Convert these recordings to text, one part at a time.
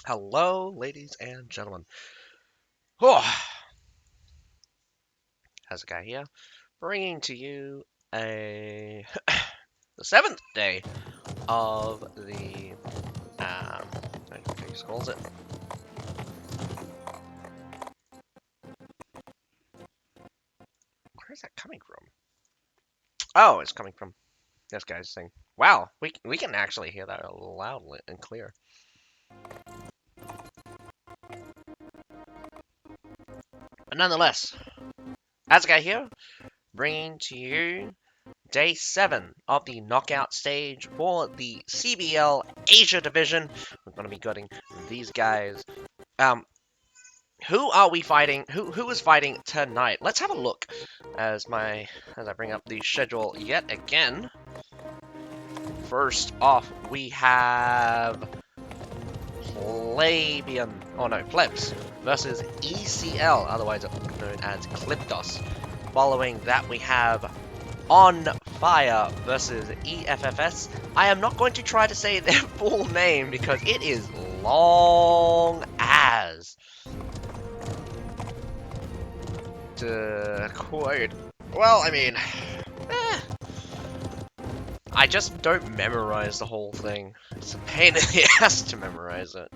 Hello, ladies and gentlemen. Oh, how's the guy here? Bringing to you a the seventh day of the what he calls it. Where is that coming from? Oh, it's coming from this guy's thing. Wow, we can actually hear that loudly and clear. But nonetheless, how's the guy here? Bringing to you Day 7 of the knockout stage for the CBL Asia Division. We're going to be getting these guys. Who are we fighting? Who is fighting tonight? Let's have a look as I bring up the schedule yet again. First off, we have PLEBS versus ECL, otherwise known as Ecliptos. Following that, we have ONFIRE versus EFFS. I am not going to try to say their full name because it is long as. To quote, well, I mean, I just don't memorize the whole thing. It's a pain in the ass to memorize it.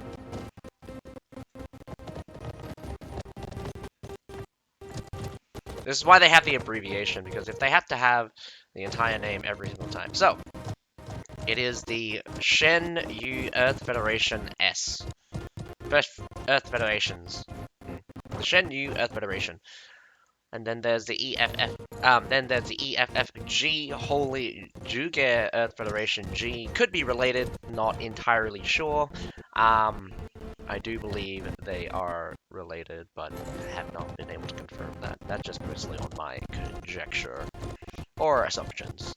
This is why they have the abbreviation, because if they have to have the entire name every single time. So, it is the ShenYouEarthFederationS. EarthFederations. The ShenYouEarthFederation. And then there's the EFFG, Holy Juge Earth Federation G. Could be related, not entirely sure. I do believe they are related, but have not been able to confirm that. That's just mostly on my conjecture or assumptions.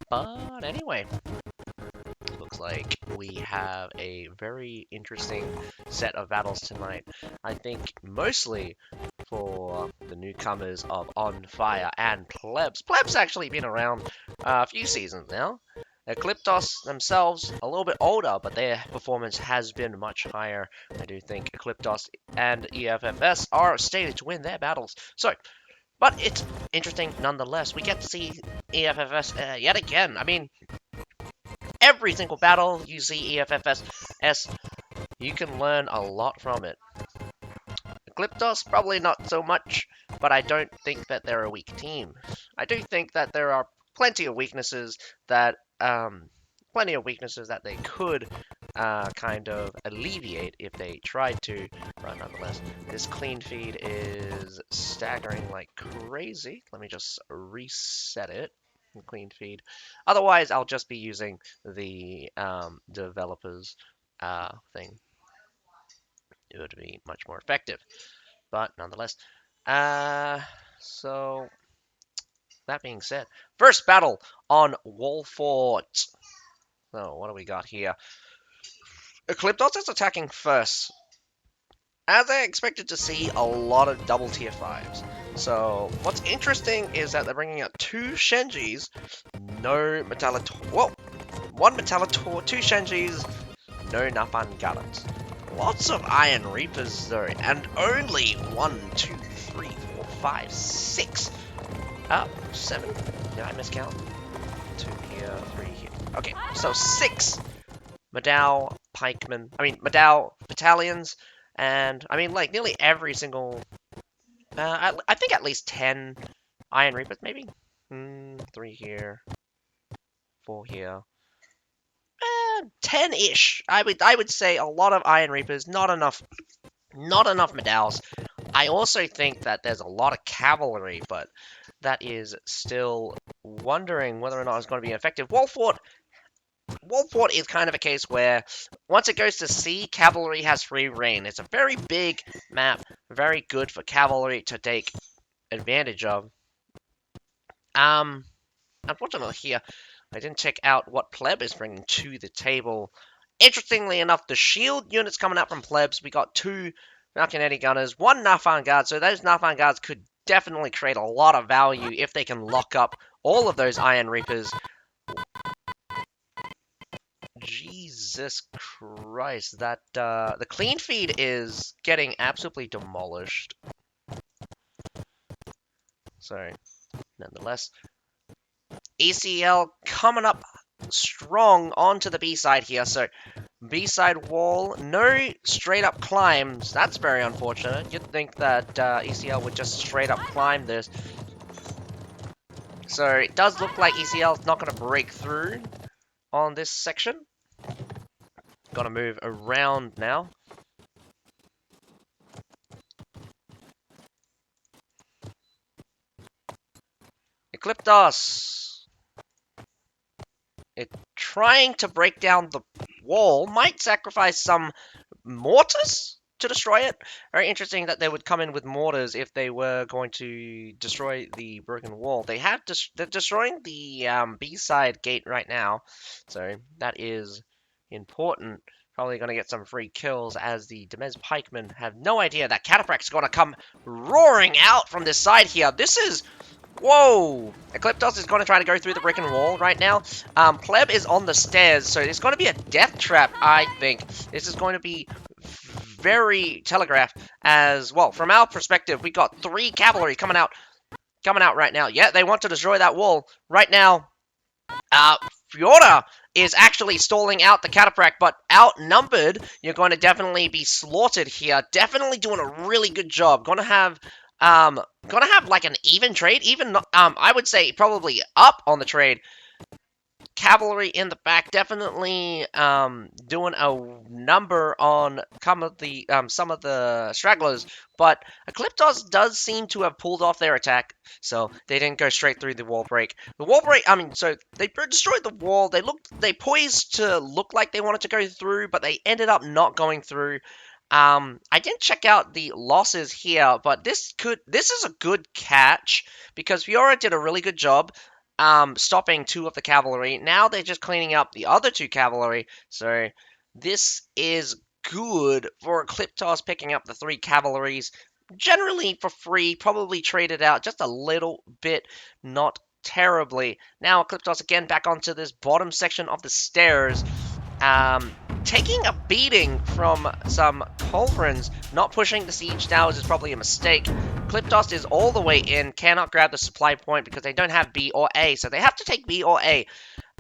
But anyway, looks like we have a very interesting set of battles tonight. I think mostly for the newcomers of ONFIRE and PLEBS. PLEBS actually been around a few seasons now. Ecliptos themselves a little bit older, but their performance has been much higher. I do think Ecliptos and EFFS are stated to win their battles. So, but it's interesting nonetheless. We get to see EFFS yet again. I mean, every single battle you see EFFS, you can learn a lot from it. Ecliptos, probably not so much, but I don't think that they're a weak team. I do think that there are plenty of weaknesses that they could kind of alleviate if they tried to. But nonetheless, this clean feed is staggering like crazy. Let me just reset it. Clean feed. Otherwise, I'll just be using the developers thing. It would be much more effective. But nonetheless, so that being said, first battle on Wolfort. So what do we got here? Ecliptos is attacking first. As I expected to see a lot of double tier 5s. So what's interesting is that they're bringing out 2 Shenjis, no Metallitor. Whoa! 1 Metallitor, 2 Shenjis, no Nafan Gardens. Lots of Iron Reapers though, and only 1, 2, 3, 4, 5, 6. 7? Did I miscount? 2 here, 3 here. Okay, so 6 Madao battalions, and I mean like nearly every single. I think at least 10 Iron Reapers, maybe. 3 here, 4 here. 10-ish. I would say a lot of Iron Reapers, not enough Madaos. I also think that there's a lot of cavalry, but that is still wondering whether or not it's going to be effective. Wolfort is kind of a case where once it goes to sea, cavalry has free reign. It's a very big map, very good for cavalry to take advantage of. Unfortunately here, I didn't check out what PLEB is bringing to the table. Interestingly enough, the shield units coming out from PLEBs, we got 2 Falconetti Gunners, 1 Nafan Guard, so those Nafan Guards could definitely create a lot of value if they can lock up all of those Iron Reapers. Jeez. Jesus Christ, that the clean feed is getting absolutely demolished. So, nonetheless, ECL coming up strong onto the B side here. So, B side wall, no straight up climbs. That's very unfortunate. You'd think that ECL would just straight up climb this. So, it does look like ECL is not going to break through on this section. Gonna move around now. Ecliptos. It trying to break down the wall. Might sacrifice some mortars to destroy it. Very interesting that they would come in with mortars if they were going to destroy the broken wall. They're destroying the B-side gate right now. So that is important. Probably going to get some free kills as the Demez Pikemen have no idea that Cataphract's going to come roaring out from this side here. This is... Whoa! Ecliptos is going to try to go through the brick and wall right now. PLEB is on the stairs, so it's going to be a death trap, I think. This is going to be very telegraphed as... Well, from our perspective, we got 3 cavalry coming out right now. Yeah, they want to destroy that wall. Right now, Fiora is actually stalling out the Cataphract, but outnumbered, you're going to definitely be slaughtered here. Definitely doing a really good job. Gonna have like an even trade, even I would say probably up on the trade. Cavalry in the back, definitely doing a number on some of the stragglers, but Ecliptos does seem to have pulled off their attack, so they didn't go straight through the wall break. The wall break, so they destroyed the wall. They poised to look like they wanted to go through, but they ended up not going through. I didn't check out the losses here, but this is a good catch because Fiora did a really good job stopping 2 of the cavalry. Now they're just cleaning up the other 2 cavalry. So this is good for Ecliptos picking up the 3 cavalries. Generally for free, probably traded out just a little bit, not terribly. Now Ecliptos again back onto this bottom section of the stairs. Taking a beating from some culverins. Not pushing the siege towers is probably a mistake. Ecliptos is all the way in, cannot grab the supply point because they don't have B or A, so they have to take B or A.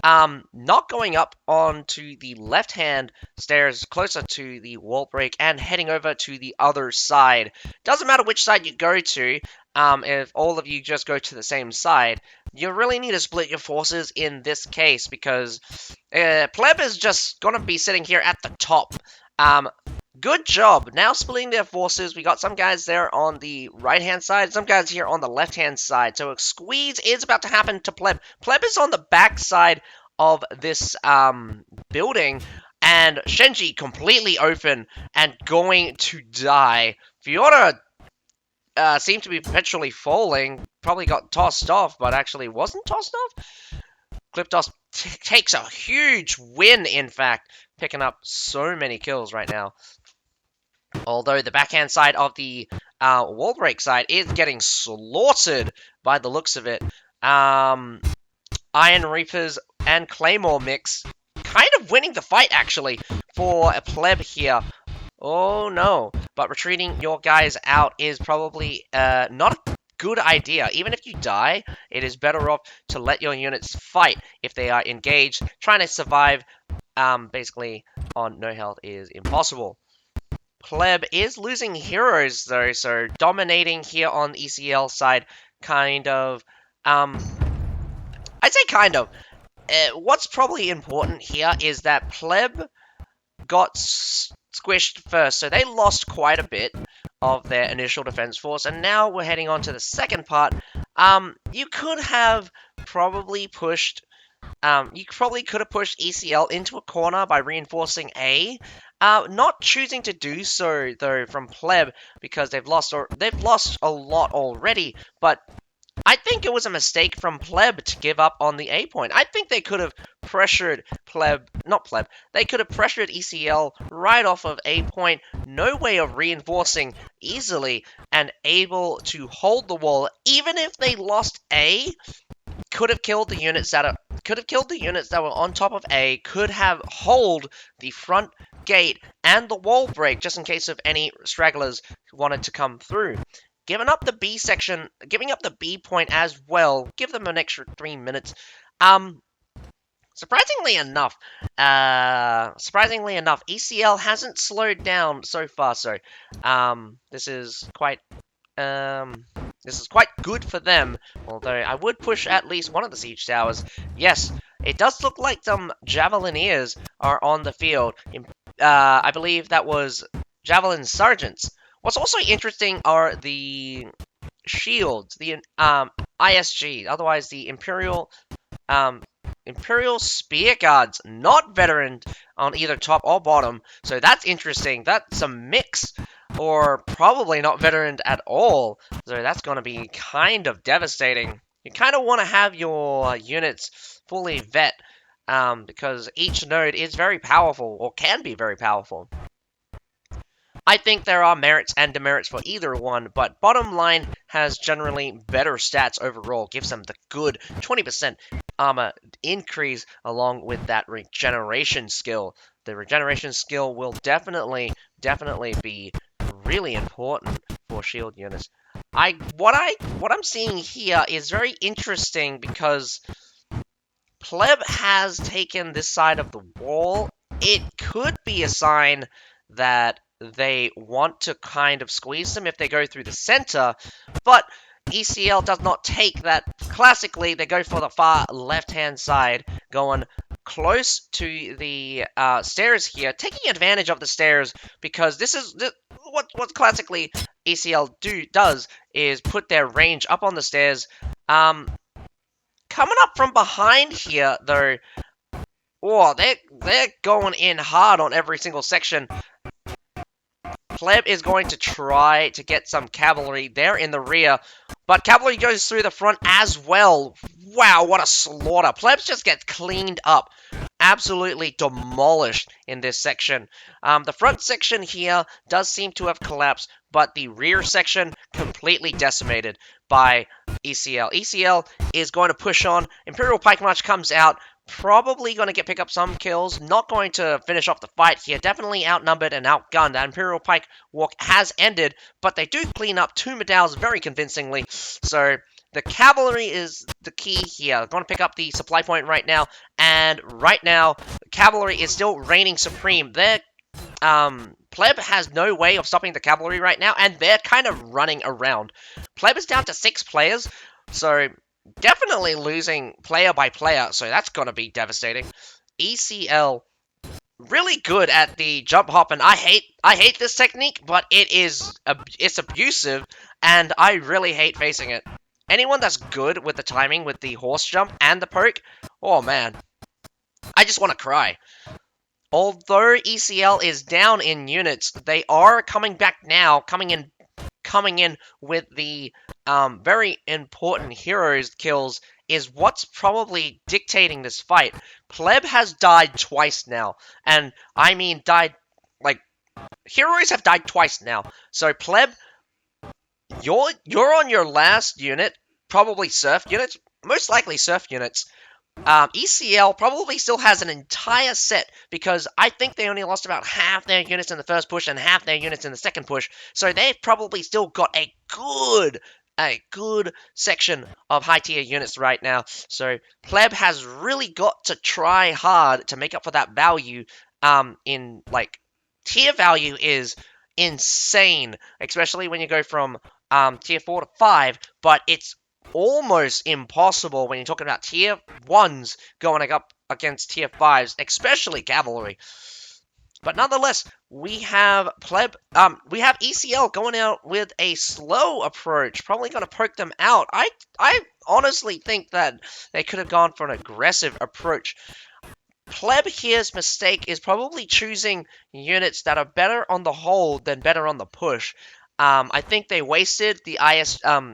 Not going up onto the left-hand stairs closer to the wall break and heading over to the other side. Doesn't matter which side you go to, if all of you just go to the same side. You really need to split your forces in this case because PLEB is just going to be sitting here at the top. Good job. Now splitting their forces. We got some guys there on the right-hand side, some guys here on the left-hand side. So a squeeze is about to happen to PLEB. PLEB is on the back side of this building, and Shenji completely open and going to die. Fiora seemed to be perpetually falling. Probably got tossed off, but actually wasn't tossed off. Ecliptos takes a huge win, in fact, picking up so many kills right now. Although the backhand side of the wall break side is getting slaughtered by the looks of it. Iron Reapers and Claymore mix kind of winning the fight, actually, for a pleb here. Oh no, but retreating your guys out is probably not a good idea. Even if you die, it is better off to let your units fight if they are engaged. Trying to survive basically on no health is impossible. Pleb is losing heroes though, so dominating here on the ECL side, kind of. I'd say kind of. What's probably important here is that Pleb got squished first, so they lost quite a bit of their initial defense force, and now we're heading on to the second part. You could have probably pushed. You probably could have pushed ECL into a corner by reinforcing A. Not choosing to do so though from Pleb because they've lost a lot already. But I think it was a mistake from Pleb to give up on the A point. I think they could have pressured They could have pressured ECL right off of A point. No way of reinforcing easily and able to hold the wall. Even if they lost A, could have killed the units that are could have killed the units that were on top of A, could have hold the front gate and the wall break just in case of any stragglers who wanted to come through. Giving up the B section, giving up the B point as well, give them an extra 3 minutes. Surprisingly enough, ECL hasn't slowed down so far. So, this is quite good for them. Although I would push at least one of the siege towers. Yes, it does look like some Javelineers are on the field. I believe that was Javelin Sergeants. What's also interesting are the shields, the ISG, otherwise the Imperial Spear Guards, not veteran on either top or bottom, so that's interesting. That's a mix, or probably not veteran at all, so that's going to be kind of devastating. You kind of want to have your units fully vet, because each node is very powerful, or can be very powerful. I think there are merits and demerits for either one, but bottom line has generally better stats overall, gives them the good 20% armor increase along with that regeneration skill. The regeneration skill will definitely be really important for shield units. What I'm seeing here is very interesting because PLEB has taken this side of the wall. It could be a sign that they want to kind of squeeze them if they go through the center, but ECL does not take that. Classically, they go for the far left-hand side, going close to the stairs here, taking advantage of the stairs, because this is what classically ECL does is put their range up on the stairs. Coming up from behind here, though, oh, they're going in hard on every single section. PLEB is going to try to get some cavalry there in the rear, but cavalry goes through the front as well. Wow, what a slaughter. PLEBs just get cleaned up. Absolutely demolished in this section. The front section here does seem to have collapsed, but the rear section completely decimated by ECL. ECL is going to push on. Imperial Pike March comes out. Probably going to pick up some kills. Not going to finish off the fight here. Definitely outnumbered and outgunned. That Imperial Pike walk has ended, but they do clean up 2 medals very convincingly. So the cavalry is the key here. Going to pick up the supply point right now, and right now, cavalry is still reigning supreme. Their PLEB has no way of stopping the cavalry right now, and they're kind of running around. PLEB is down to 6 players, so definitely losing player by player, so that's going to be devastating. ECL really good at the jump hop, and I hate this technique, but it's abusive, and I really hate facing it. Anyone that's good with the timing with the horse jump and the poke, oh man, I just want to cry. Although ECL is down in units, they are coming back now, coming in with the very important heroes kills is what's probably dictating this fight. PLEB has died twice now, and I mean died, like, heroes have died twice now. So PLEB, you're on your last unit, probably surf units, most likely surf units. ECL probably still has an entire set, because I think they only lost about half their units in the first push and half their units in the second push, so they've probably still got a good section of high tier units right now. So PLEB has really got to try hard to make up for that value. In like tier value is insane, especially when you go from tier 4 to 5, but it's almost impossible when you're talking about tier 1s going up against tier 5s, especially cavalry. But nonetheless, we have ECL going out with a slow approach, probably going to poke them out. I honestly think that they could have gone for an aggressive approach. PLEB here's mistake is probably choosing units that are better on the hold than better on the push. I think they wasted the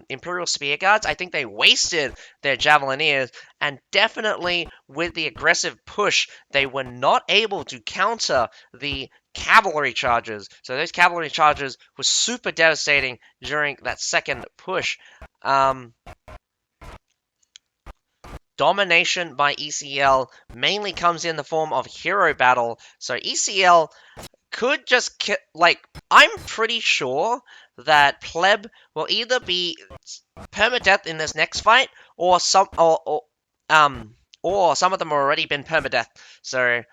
Imperial Spear Guards. I think they wasted their Javelineers, and definitely with the aggressive push, they were not able to counter the cavalry charges. So those cavalry charges were super devastating during that second push. domination by ECL mainly comes in the form of hero battle. So ECL could just I'm pretty sure that PLEB will either be permadeath in this next fight, or some of them have already been permadeath. So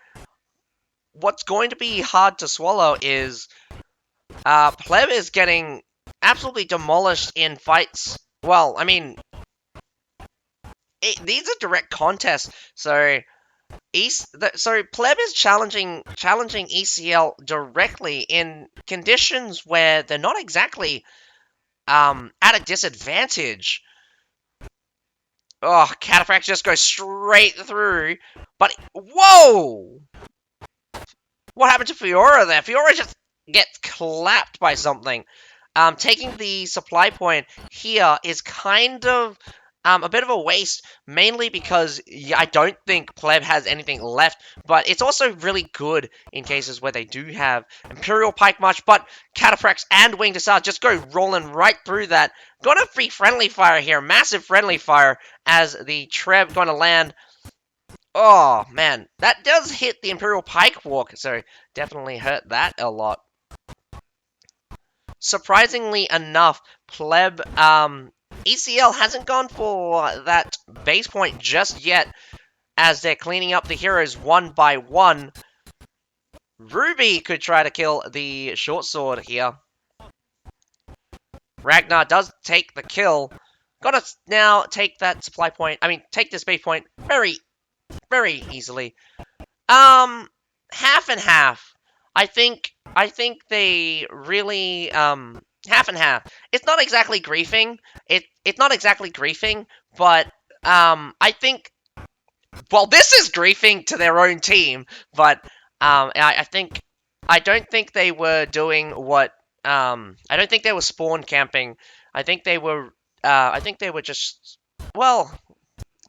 what's going to be hard to swallow is PLEB is getting absolutely demolished in fights. Well, I mean, these are direct contests, so PLEB is challenging ECL directly in conditions where they're not exactly at a disadvantage. Oh, Cataphract just goes straight through, but whoa! What happened to Fiora there? Fiora just gets clapped by something. Taking the supply point here is kind of a bit of a waste, mainly because I don't think PLEB has anything left, but it's also really good in cases where they do have Imperial Pike March, but Cataphracts and Winged Hussar just go rolling right through that. Gonna free friendly fire here, massive friendly fire, as the Treb gonna land. Oh, man, that does hit the Imperial Pike Walk, so definitely hurt that a lot. Surprisingly enough, PLEB, ECL hasn't gone for that base point just yet, as they're cleaning up the heroes one by one. Ruby could try to kill the short sword here. Ragnar does take the kill. Gotta now take that supply point, take this base point very easily. Half and half. I think they really, half and half. It's not exactly griefing. It's not exactly griefing, but, I think, well, this is griefing to their own team, but, I don't think they were doing what, I don't think they were spawn camping. I think they were just, well,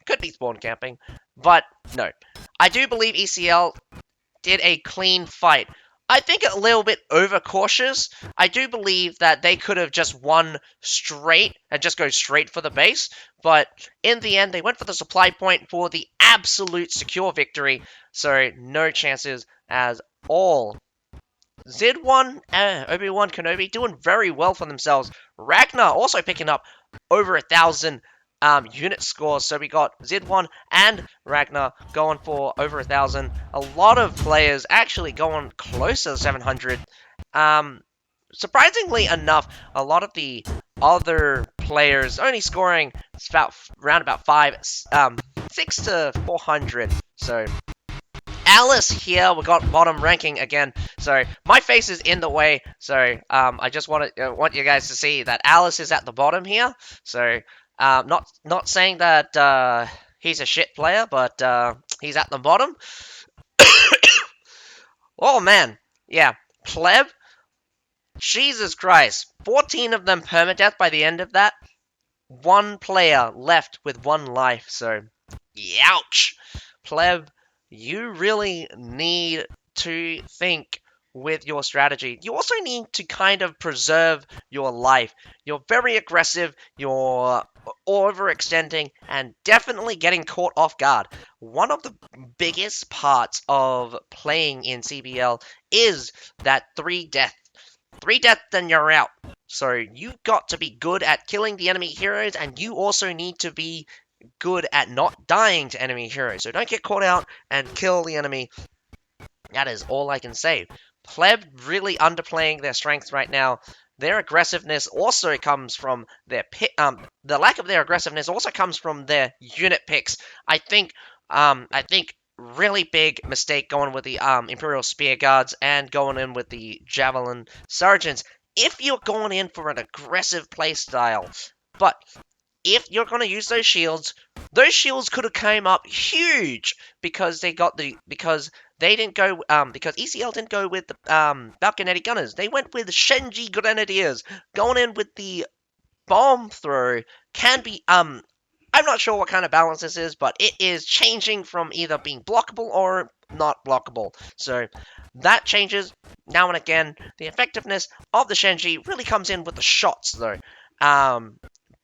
could be spawn camping, but no. I do believe ECL did a clean fight. I think a little bit overcautious. I do believe that they could have just won straight and just go straight for the base, but in the end, they went for the supply point for the absolute secure victory, so no chances at all. Zid won, Obi-Wan Kenobi doing very well for themselves. Ragnar also picking up over 1,000 unit scores, so we got Zid1 and Ragnar going for over 1,000. A lot of players actually going closer to 700. Surprisingly enough, a lot of the other players only scoring around about 6 to 400. So Alice here, we got bottom ranking again, so my face is in the way, so I just want you guys to see that Alice is at the bottom here, so not saying that he's a shit player, but he's at the bottom. Oh man, yeah, PLEB, Jesus Christ, 14 of them permadeath by the end of that, one player left with one life, so youch. PLEB, you really need to think with your strategy. You also need to kind of preserve your life. You're very aggressive, you're overextending, and definitely getting caught off guard. One of the biggest parts of playing in CBL is that 3 death. 3 death, then you're out. So you got to be good at killing the enemy heroes, and you also need to be good at not dying to enemy heroes. So don't get caught out and kill the enemy. That is all I can say. PLEB really underplaying their strengths right now. Their aggressiveness also comes from their the lack of their aggressiveness also comes from their unit picks. I think really big mistake going with the Imperial Spear Guards and going in with the Javelin Sergeants. If you're going in for an aggressive playstyle, but if you're going to use those shields could have came up huge because because ECL didn't go with the Balconetti Gunners. They went with Shenji Grenadiers. Going in with the bomb throw can be I'm not sure what kind of balance this is, but it is changing from either being blockable or not blockable. So that changes now and again. The effectiveness of the Shenji really comes in with the shots though.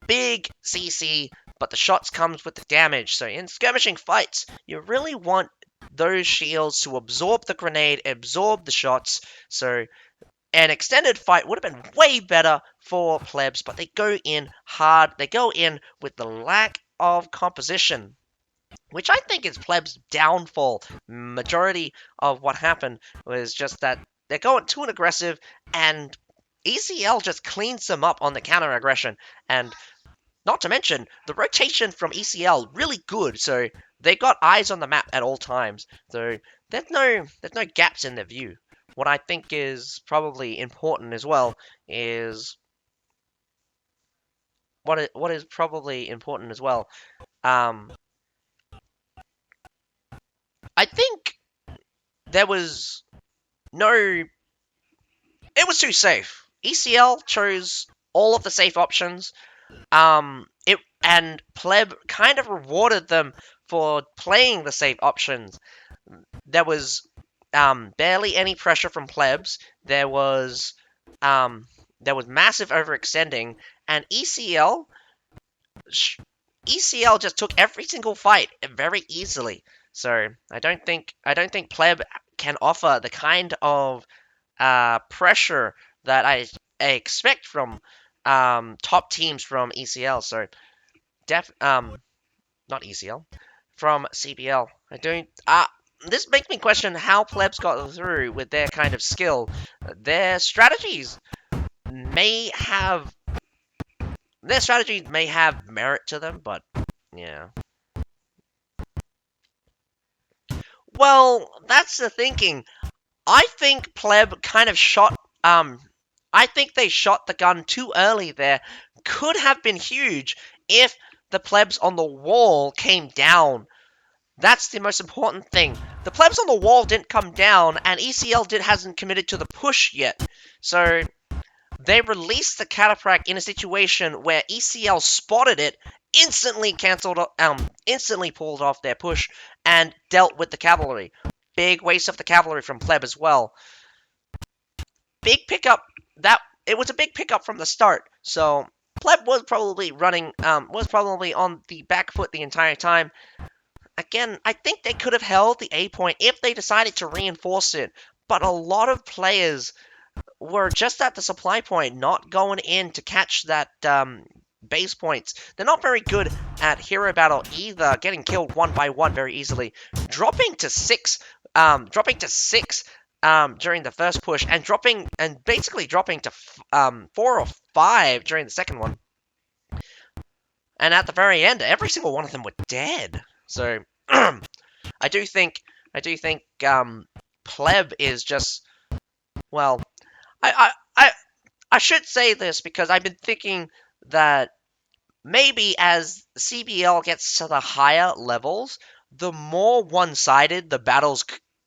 Big CC, but the shots comes with the damage. So in skirmishing fights, you really want those shields to absorb the grenade, absorb the shots. So an extended fight would have been way better for plebs, but they go in hard. They go in with the lack of composition, which I think is plebs' downfall. Majority of what happened was just that they're going too aggressive, and ECL just cleans them up on the counter aggression. And not to mention, the rotation from ECL really good, so they got eyes on the map at all times. So there's no gaps in their view. What I think is probably important as well is what is probably important as well. I think there was no. It was too safe. ECL chose all of the safe options. It and Pleb kind of rewarded them for playing the safe options. There was barely any pressure from Plebs. There was massive overextending, and ECL just took every single fight very easily. So I don't think Pleb can offer the kind of pressure that I expect from top teams from ECL. So not ECL, from CBL. I don't. This makes me question how plebs got through with their kind of skill. Their strategies may have merit to them, but yeah. Well, that's the thinking. I think pleb kind of shot. I think they shot the gun too early there. Could have been huge if the plebs on the wall came down. That's the most important thing. The plebs on the wall didn't come down, and ECL hasn't committed to the push yet. So they released the cataphract in a situation where ECL spotted it, instantly pulled off their push, and dealt with the cavalry. Big waste of the cavalry from pleb as well. Big pickup. It was a big pickup from the start. So pleb was probably on the back foot the entire time. Again, I think they could have held the A point if they decided to reinforce it, but a lot of players were just at the supply point, not going in to catch that base points. They're not very good at hero battle either, getting killed one by one very easily, dropping to six during the first push, and basically dropping to 4 or 5 during the second one. And at the very end, every single one of them were dead. So I do think pleb is just, well, I should say this because I've been thinking that maybe as CBL gets to the higher levels, the more one-sided the battles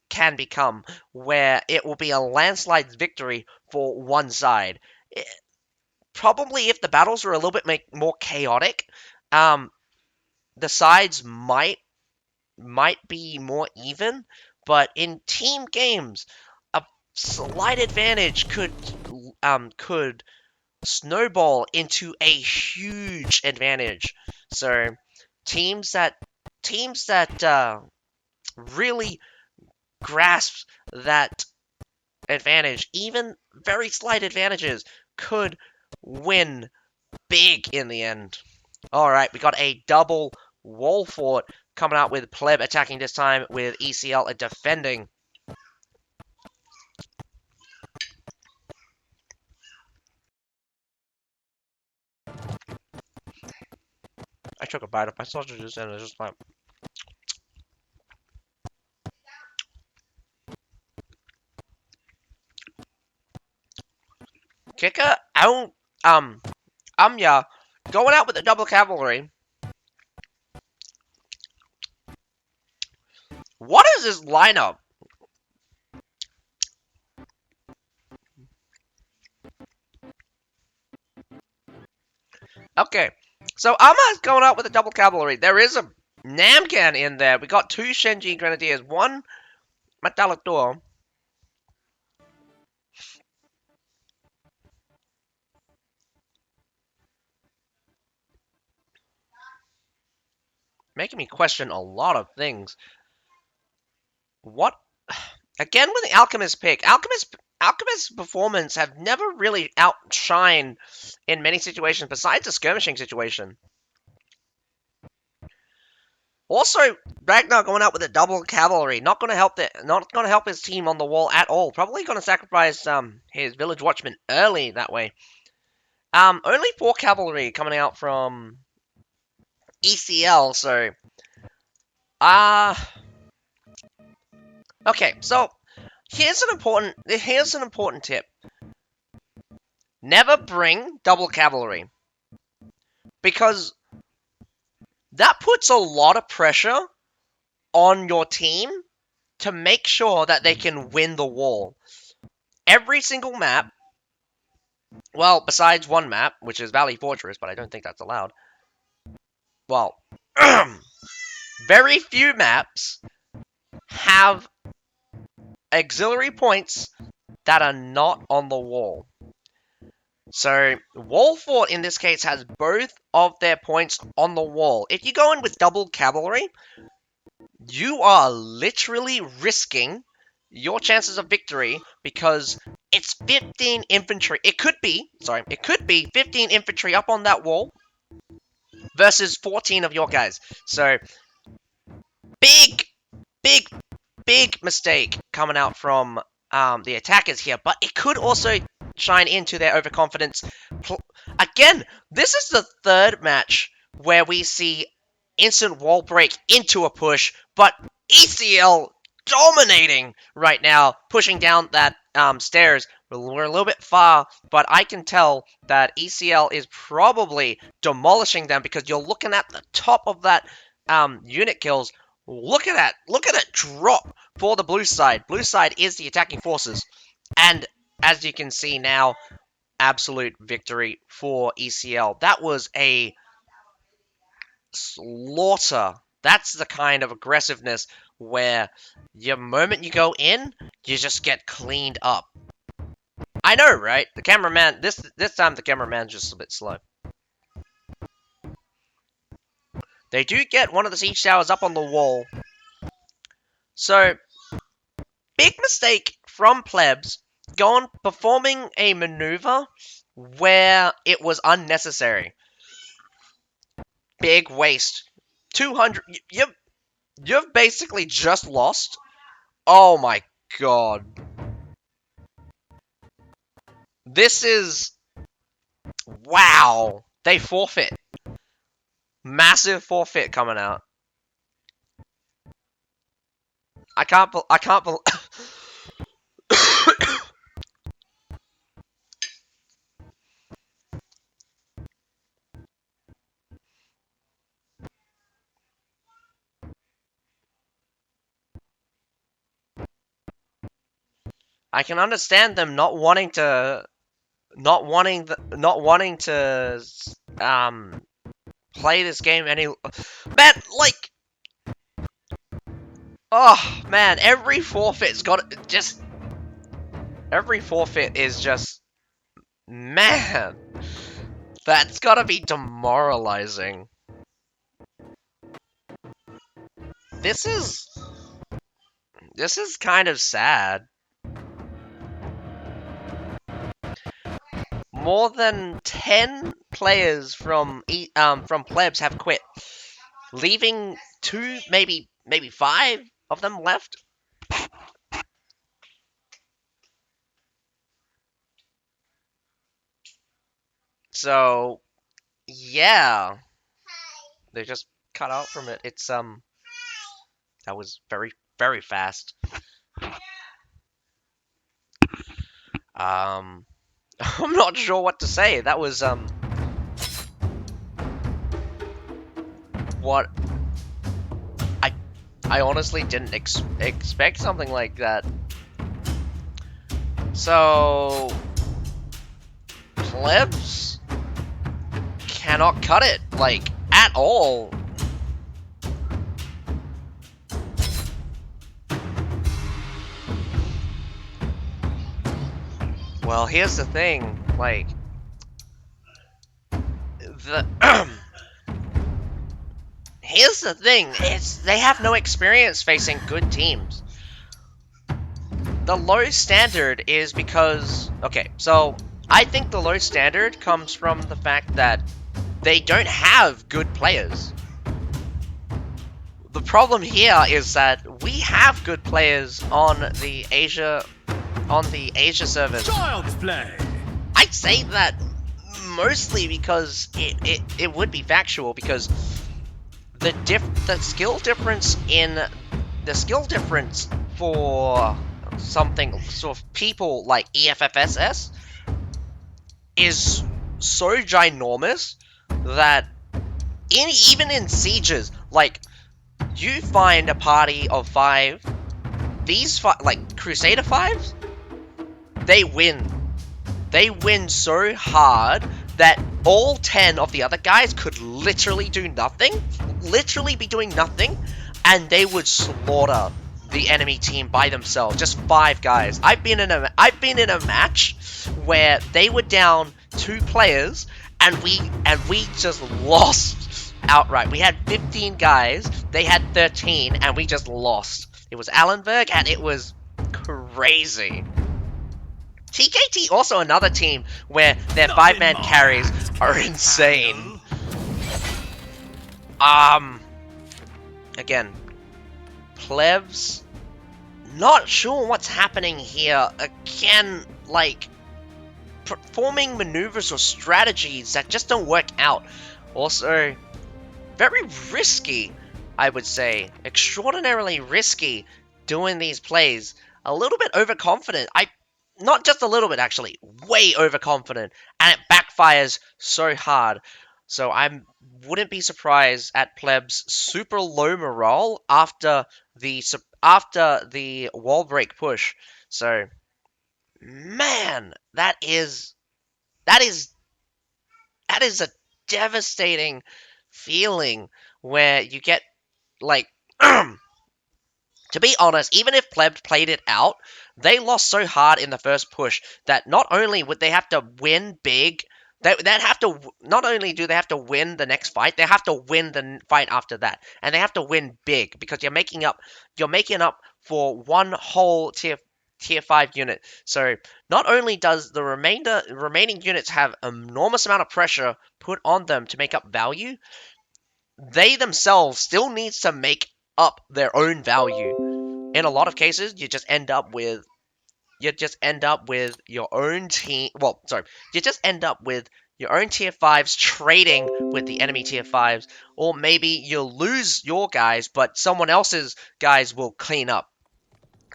can become, where it will be a landslide victory for one side. Probably if the battles are a little bit more chaotic, the sides might be more even, but in team games, a slight advantage could snowball into a huge advantage. So teams that really grasp that advantage, even very slight advantages, could win big in the end. Alright, we got a double wall fort coming out with pleb attacking this time with ECL defending. I took a bite of my sausages and it's just like... Kicker out, yeah, going out with the double cavalry. What is this lineup? Okay, so Ama's going out with a double cavalry. There is a Namcan in there. We got 2 Shenji Grenadiers, 1 Matalator. making me question a lot of things. What? Again with the Alchemist pick. Alchemist's performance have never really outshined in many situations besides the skirmishing situation. Also, Ragnar going out with a double cavalry, not going to help his team on the wall at all. Probably going to sacrifice his village watchman early that way. Only 4 cavalry coming out from ECL, so okay, so here's an important tip. Never bring double cavalry, because that puts a lot of pressure on your team to make sure that they can win the wall. Every single map, well, besides one map, which is Valley Fortress, but I don't think that's allowed. Well, very few maps have auxiliary points that are not on the wall. So, Wall Fort in this case has both of their points on the wall. If you go in with double cavalry, you are literally risking your chances of victory because it's 15 infantry. It could be 15 infantry up on that wall versus 14 of your guys. So, big mistake coming out from the attackers here, but it could also shine into their overconfidence. Again, this is the 3rd match where we see instant wall break into a push, but ECL dominating right now, pushing down that stairs. We're a little bit far, but I can tell that ECL is probably demolishing them because you're looking at the top of that unit kills. Look at that drop for the blue side. Blue side is the attacking forces. And as you can see now, absolute victory for ECL. That was a slaughter. That's the kind of aggressiveness where the moment you go in, you just get cleaned up. I know, right? The cameraman, this time the cameraman's just a bit slow. They do get one of the siege towers up on the wall. So, big mistake from PLEBS performing a maneuver where it was unnecessary. Big waste. 200. You've basically just lost. Oh my god. This is... Wow. They forfeit. Massive forfeit coming out. I can't believe... I can understand them not wanting to play this game any... Man, like... Oh, man, every forfeit's got... Just... Every forfeit is just... Man... That's gotta be demoralizing. This is kind of sad. More than 10 players from PLEBS have quit, leaving 2, maybe 5 of them left. So, yeah, they just cut out from it. It's that was very, very fast. I'm not sure what to say. That was what I honestly didn't expect something like that. So PLEBS cannot cut it, like, at all. Well, here's the thing, like, here's the thing, they have no experience facing good teams. The low standard is because... Okay, so I think the low standard comes from the fact that they don't have good players. The problem here is that we have good players on the Asia servers. Child's play. I'd say that mostly because it would be factual, because the skill difference for something sort of people like EFFS is so ginormous that even in sieges, like, you find a party of 5, like Crusader 5s, they win. They win so hard that all 10 of the other guys could literally do nothing, literally be doing nothing, and they would slaughter the enemy team by themselves. Just 5 guys. I've been in a match where they were down 2 players, and we just lost outright. We had 15 guys, they had 13, and we just lost. It was Allenberg, and it was crazy. TKT also another team where their 5-man carries are insane. Again, PLEBS, not sure what's happening here. Again, like, performing maneuvers or strategies that just don't work out. Also, very risky, I would say. Extraordinarily risky doing these plays. A little bit overconfident. Not just a little bit, actually. Way overconfident. And it backfires so hard. So I wouldn't be surprised at PLEB's super low morale after the wall break push. So, man, that is a devastating feeling where you get, like, to be honest, even if PLEB played it out, they lost so hard in the first push that not only would they have to win big, not only do they have to win the next fight, they have to win the fight after that, and they have to win big, because you're making up for one whole tier 5 unit. So not only does the remaining units have an enormous amount of pressure put on them to make up value, they themselves still needs to make up their own value. In a lot of cases, you just end up with your own team. Well, sorry, you just end up with your own tier 5s trading with the enemy tier 5s, or maybe you'll lose your guys, but someone else's guys will clean up.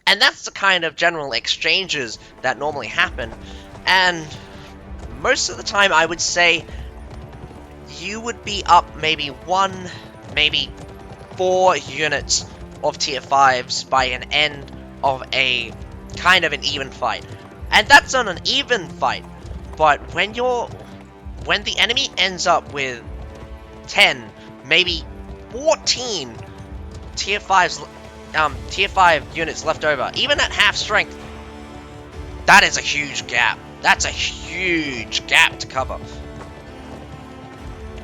And that's the kind of general exchanges that normally happen. And most of the time, I would say you would be up maybe 1, maybe 4 units of tier 5s by an end of a kind of an even fight. And that's on an even fight. But when the enemy ends up with 10, maybe 14 tier 5 units left over, even at half strength, that is a huge gap. That's a huge gap to cover.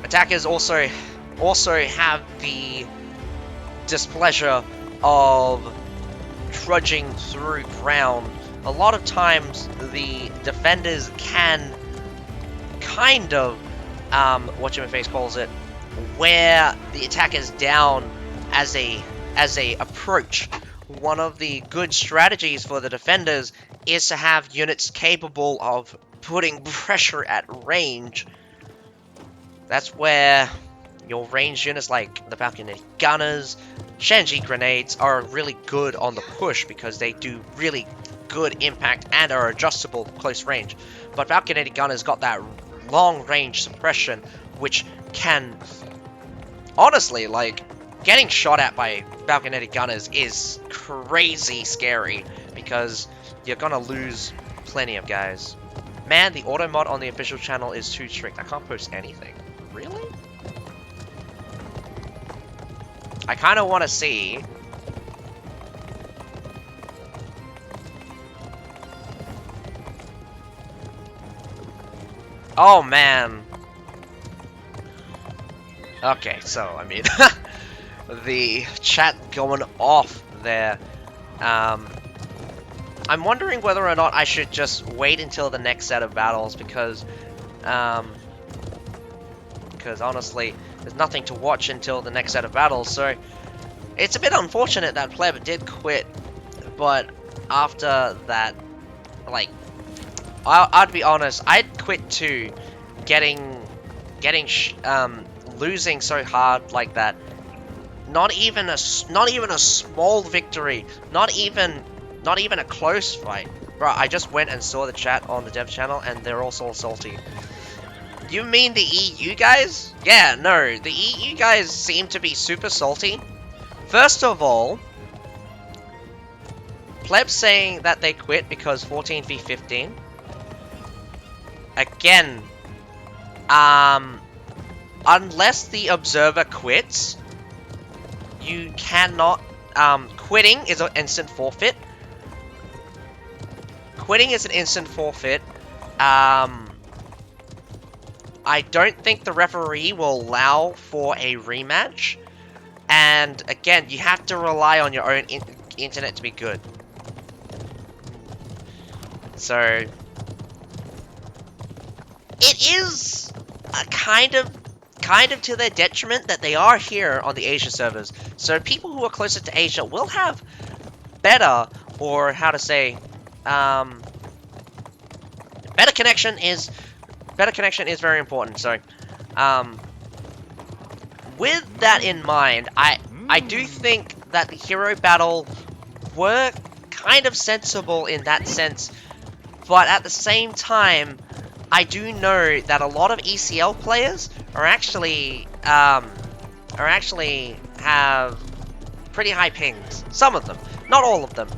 Attackers also have the displeasure of trudging through ground. A lot of times the defenders can kind of whatchamacface calls it, wear the attackers down as a approach. One of the good strategies for the defenders is to have units capable of putting pressure at range. That's where your ranged units like the Falconetic Gunners, ShenYou grenades are really good on the push because they do really good impact and are adjustable close range. But Falconetic Gunners got that long range suppression, which can honestly, like, getting shot at by Falconetic Gunners is crazy scary because you're gonna lose plenty of guys. Man, the auto mod on the official channel is too strict. I can't post anything. Really? I kind of want to see. Oh, man. Okay, so, I mean, the chat going off there. I'm wondering whether or not I should just wait until the next set of battles because honestly, there's nothing to watch until the next set of battles. So it's a bit unfortunate that PLEB did quit, but after that, like, I'd be honest, I'd quit too. Losing so hard like that. Not even a small victory. Not even a close fight. Bro, I just went and saw the chat on the dev channel, and they're all so salty. You mean the EU guys? Yeah, no, the EU guys seem to be super salty. First of all, PLEB saying that they quit because 14v15. Again, unless the observer quits, you cannot, quitting is an instant forfeit. Quitting is an instant forfeit. I don't think the referee will allow for a rematch. And again, you have to rely on your own internet to be good. So it is a kind of to their detriment that they are here on the Asia servers. So people who are closer to Asia will have better, or how to say, better connection is very important. So with that in mind, I do think that the hero battle were kind of sensible in that sense, but at the same time, I do know that a lot of ECL players are actually have pretty high pings. Some of them, not all of them.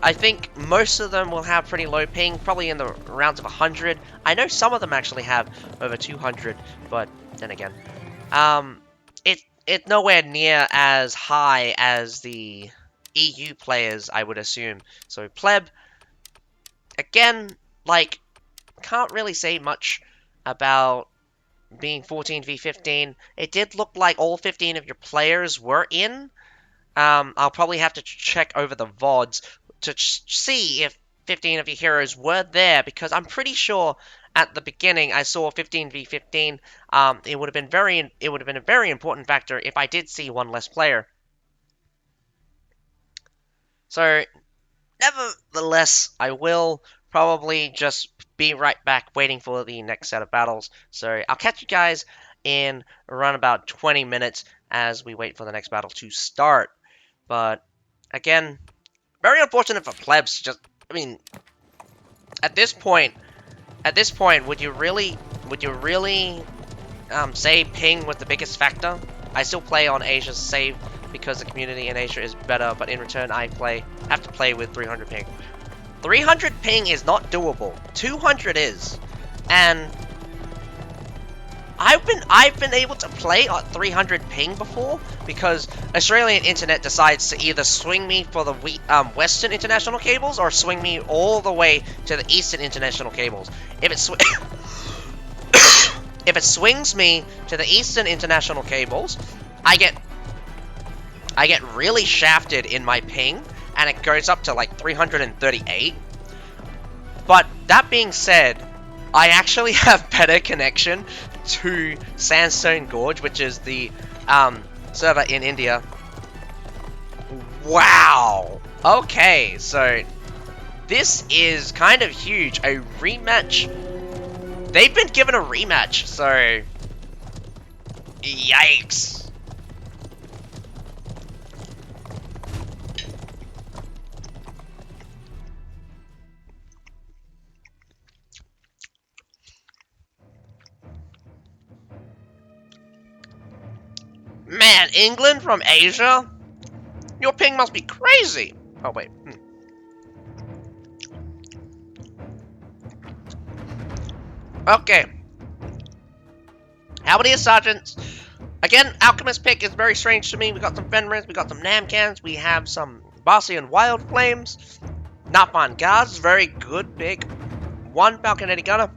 I think most of them will have pretty low ping, probably in the rounds of 100. I know some of them actually have over 200, but then again, it's nowhere near as high as the EU players, I would assume. So PLEB, again, like, can't really say much about being 14v15. It did look like all 15 of your players were in. I'll probably have to check over the VODs to see if 15 of your heroes were there, because I'm pretty sure at the beginning I saw 15v15. It would have been a very important factor if I did see one less player. So nevertheless, I will probably just be right back waiting for the next set of battles. So I'll catch you guys in around about 20 minutes as we wait for the next battle to start. But again, very unfortunate for PLEBs. Just, I mean, at this point, would you really say ping was the biggest factor? I still play on Asia's save because the community in Asia is better, but in return I have to play with 300 ping. 300 ping is not doable. 200 is, and I've been able to play at 300 ping before because Australian internet decides to either swing me for the Western international cables or swing me all the way to the Eastern international cables. If it swings me to the Eastern international cables, I get really shafted in my ping, and it goes up to like 338. But that being said, I actually have better connection to Sandstone Gorge, which is the server in India. Wow! Okay, so this is kind of huge. A rematch. They've been given a rematch, so yikes. Man, England from Asia? Your ping must be crazy! Oh, wait. Okay. How many sergeants? Again, Alchemist pick is very strange to me. We got some Fenris, we got some Namcans, we have some Barcian Wild Flames. Napon Guards, very good pick. 1 Falconetti Gunner.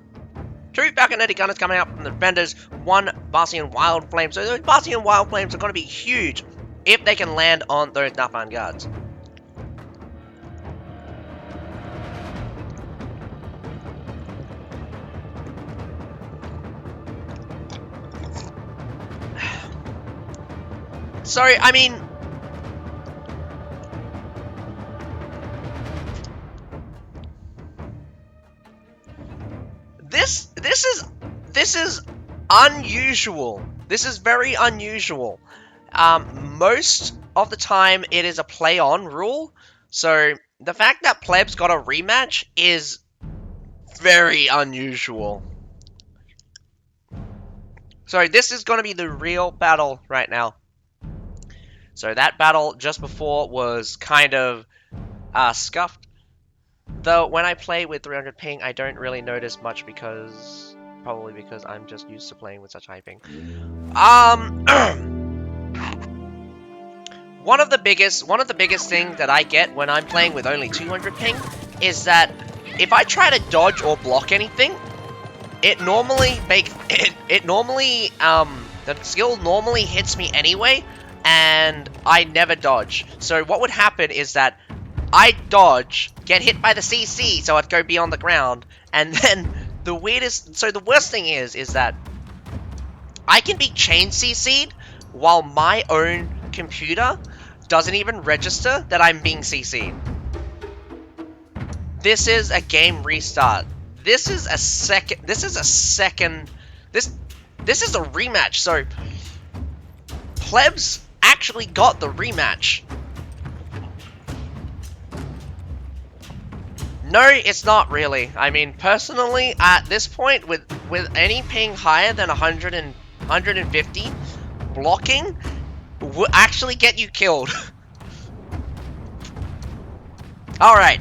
2 Falconetti Gunners coming out from the defenders. 1 Barcian Wild Flame. So those Barcian Wild Flames are going to be huge if they can land on those Naphan guards. Sorry, I mean, this is unusual. This is very unusual. Most of the time it is a play on rule, so the fact that Plebs got a rematch is very unusual. So this is going to be the real battle right now. So that battle just before was kind of scuffed. Though when I play with 300 ping, I don't really notice much probably because I'm just used to playing with such high ping. One of the biggest things that I get when I'm playing with only 200 ping is that if I try to dodge or block anything, the skill normally hits me anyway, and I never dodge. So what would happen is that I dodge, get hit by the CC, so I'd go be on the ground, and then the worst thing is that I can be chain CC'd while my own computer doesn't even register that I'm being CC'd. This is a game restart. This is a rematch, so Plebs actually got the rematch. No, it's not really. I mean, personally, at this point, with any ping higher than 100 and 150, blocking will actually get you killed. Alright.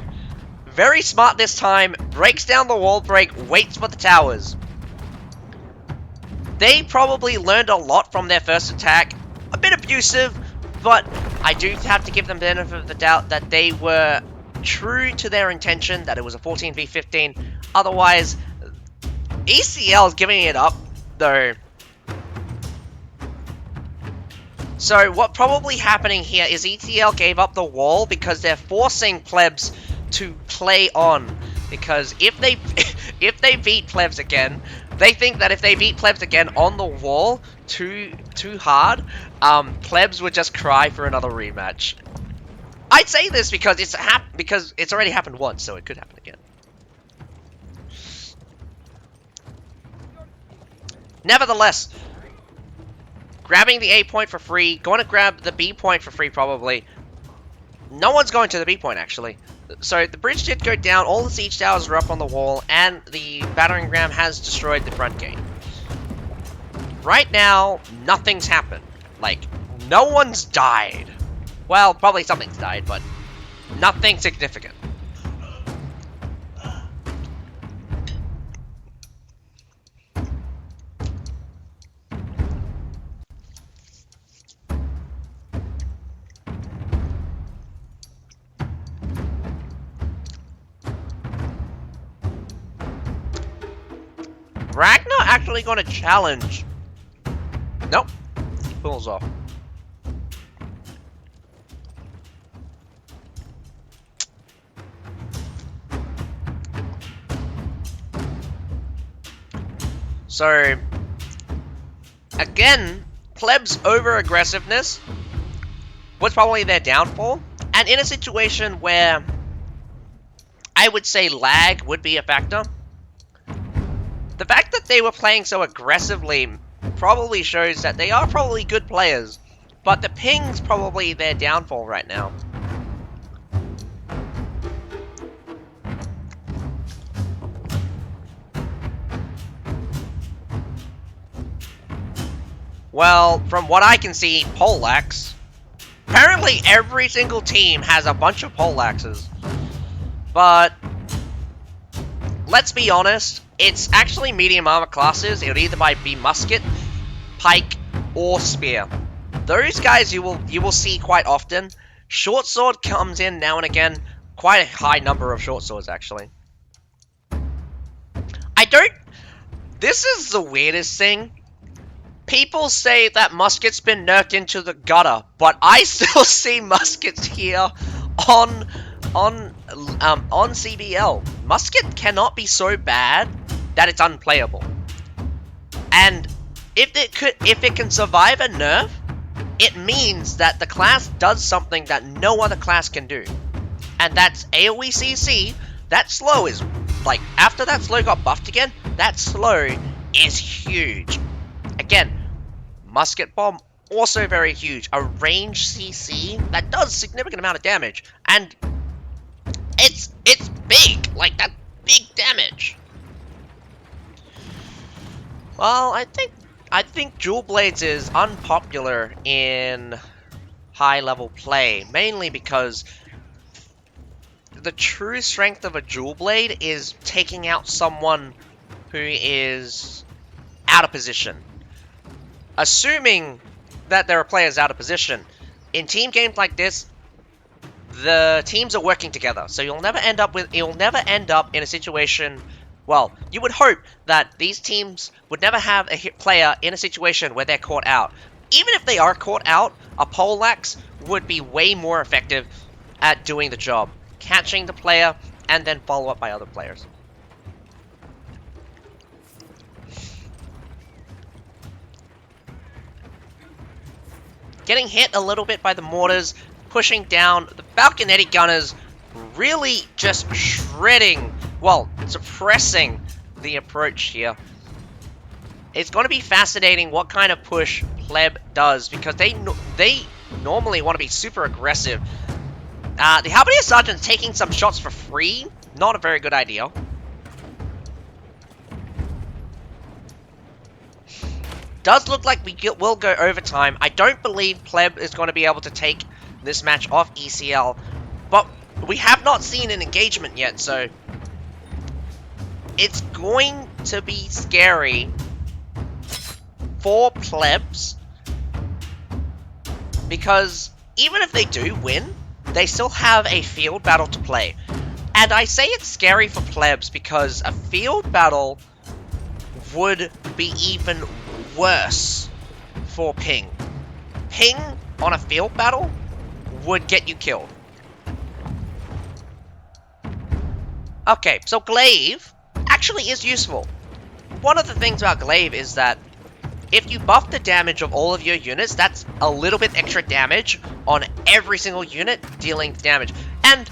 Very smart this time. Breaks down the wall break, waits for the towers. They probably learned a lot from their first attack. A bit abusive, but I do have to give them the benefit of the doubt that they were true to their intention, that it was a 14v15. Otherwise, ECL is giving it up, though. So what probably happening here is ETL gave up the wall because they're forcing Plebs to play on. Because if they beat Plebs again, they think that if they beat Plebs again on the wall too hard, Plebs would just cry for another rematch. I'd say this because it's already happened once, so it could happen again. Nevertheless, grabbing the A point for free, going to grab the B point for free probably. No one's going to the B point actually. So the bridge did go down, all the siege towers are up on the wall, and the battering ram has destroyed the front gate. Right now, nothing's happened. Like, no one's died. Well, probably something's died, but nothing significant. Ragnar actually gonna challenge. Nope. He pulls off. So, again, Plebs' over-aggressiveness was probably their downfall. And in a situation where I would say lag would be a factor, the fact that they were playing so aggressively probably shows that they are probably good players. But the ping's probably their downfall right now. Well, from what I can see, poleaxe. Apparently every single team has a bunch of poleaxes. But let's be honest, it's actually medium armor classes. It would either be musket, pike, or spear. Those guys you will see quite often. Short sword comes in now and again. Quite a high number of short swords actually. This is the weirdest thing. People say that musket's been nerfed into the gutter, but I still see muskets here on CBL. Musket cannot be so bad that it's unplayable. And if it can survive a nerf, it means that the class does something that no other class can do. And that's AoE CC. That slow is, like, after that slow got buffed again, that slow is huge. Again, musket bomb, also very huge. A range CC that does significant amount of damage. And it's big, like, that's big damage. Well, I think Dual Blades is unpopular in high-level play, mainly because the true strength of a Dual Blade is taking out someone who is out of position. Assuming that there are players out of position, in team games like this, the teams are working together, so you'll never end up in a situation. Well, you would hope that these teams would never have a player in a situation where they're caught out. Even if they are caught out, a poleaxe would be way more effective at doing the job. Catching the player, and then follow up by other players. Getting hit a little bit by the mortars, pushing down the Falconetti gunners, really just shredding, well, suppressing the approach here. It's going to be fascinating what kind of push PLEB does, because they normally want to be super aggressive. The Halberdier Sergeant's taking some shots for free, not a very good idea. Does look like we will go overtime. I don't believe PLEB is going to be able to take this match off ECL, but we have not seen an engagement yet, so it's going to be scary for PLEBs, because even if they do win, they still have a field battle to play. And I say it's scary for PLEBs because a field battle would be even worse for ping. Ping on a field battle would get you killed. Okay, so glaive actually is useful. One of the things about glaive is that if you buff the damage of all of your units, that's a little bit extra damage on every single unit dealing damage. And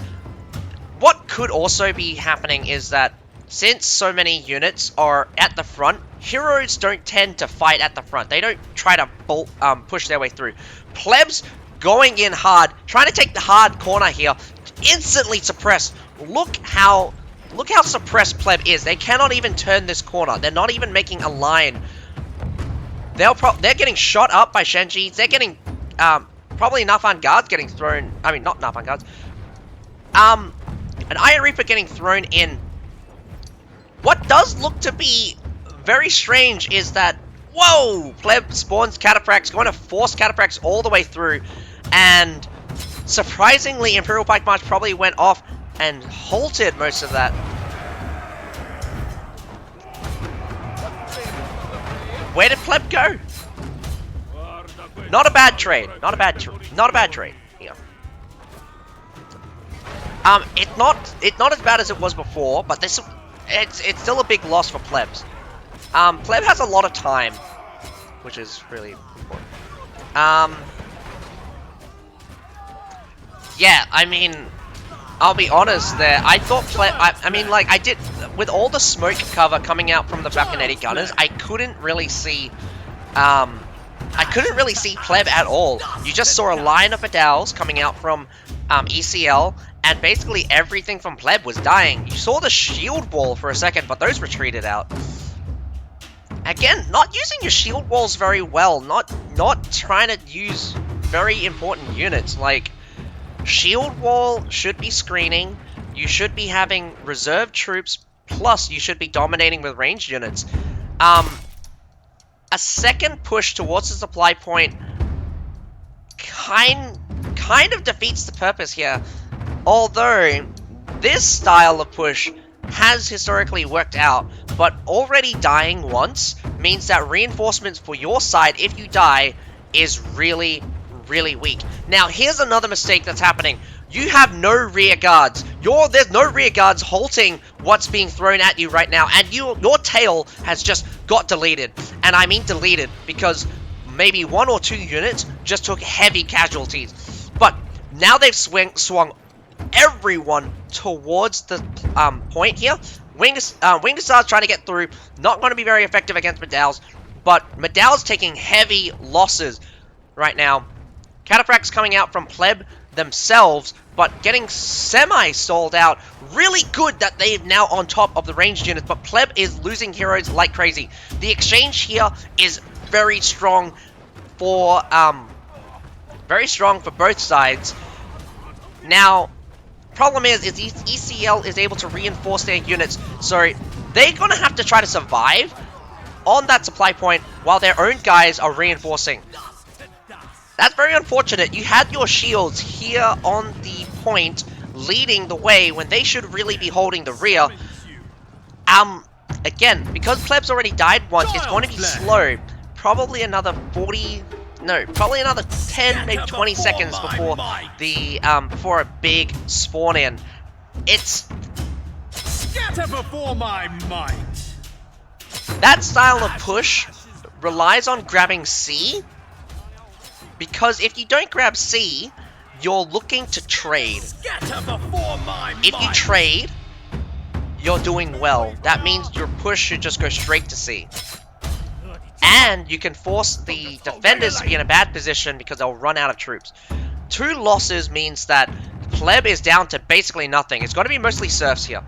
what could also be happening is that since so many units are at the front, heroes don't tend to fight at the front. They don't try to push their way through. Plebs going in hard, trying to take the hard corner here, instantly suppressed. Look how suppressed Pleb is. They cannot even turn this corner. They're not even making a line. They're getting shot up by Shenji. They're getting probably Nafan guards getting thrown. I mean, not Nafan guards. An Iron Reaper getting thrown in. What does look to be very strange is that, whoa, Pleb spawns Cataphracts, going to force Cataphracts all the way through, and surprisingly, Imperial Pike March probably went off and halted most of that. Where did Pleb go? Not a bad trade. Not a bad trade. Yeah. It's not as bad as it was before, but it's still a big loss for Plebs. Pleb has a lot of time, which is really important. Yeah, I mean, I'll be honest there. I thought Pleb, I mean, like, I did, with all the smoke cover coming out from the Falconetti gunners, I couldn't really see Pleb at all. You just saw a line of Adals coming out from ECL, and basically everything from Pleb was dying. You saw the shield wall for a second, but those retreated out. Again, not using your shield walls very well, not trying to use very important units. Like, shield wall should be screening, you should be having reserve troops, plus you should be dominating with ranged units. A second push towards the supply point kind of defeats the purpose here. Although, this style of push has historically worked out, but already dying once means that reinforcements for your side, if you die, is really, really weak. Now, here's another mistake that's happening. You have no rear guards. There's no rear guards halting what's being thrown at you right now, and your tail has just got deleted. And I mean deleted because maybe 1 or 2 units just took heavy casualties. But now they've swung everyone towards the point here. Winged Hussar's trying to get through. Not going to be very effective against Medal's, but Medal's taking heavy losses right now. Cataphracts coming out from PLEB themselves, but getting semi-stalled out. Really good that they're now on top of the ranged units, but PLEB is losing heroes like crazy. The exchange here is very strong for both sides. Now, problem is ECL is able to reinforce their units, so they're gonna have to try to survive on that supply point while their own guys are reinforcing. That's very unfortunate. You had your shields here on the point leading the way when they should really be holding the rear. Again, because PLEB's already died once, it's going to be slow. Probably another 10, maybe 20 seconds before before a big spawn in. It's scatter before my might. That style of push relies on grabbing C, because if you don't grab C, you're looking to trade. If you trade, you're doing well. That means your push should just go straight to C. And you can force the defenders to be in a bad position because they'll run out of troops. 2 losses means that PLEB is down to basically nothing. It's going to be mostly serfs here.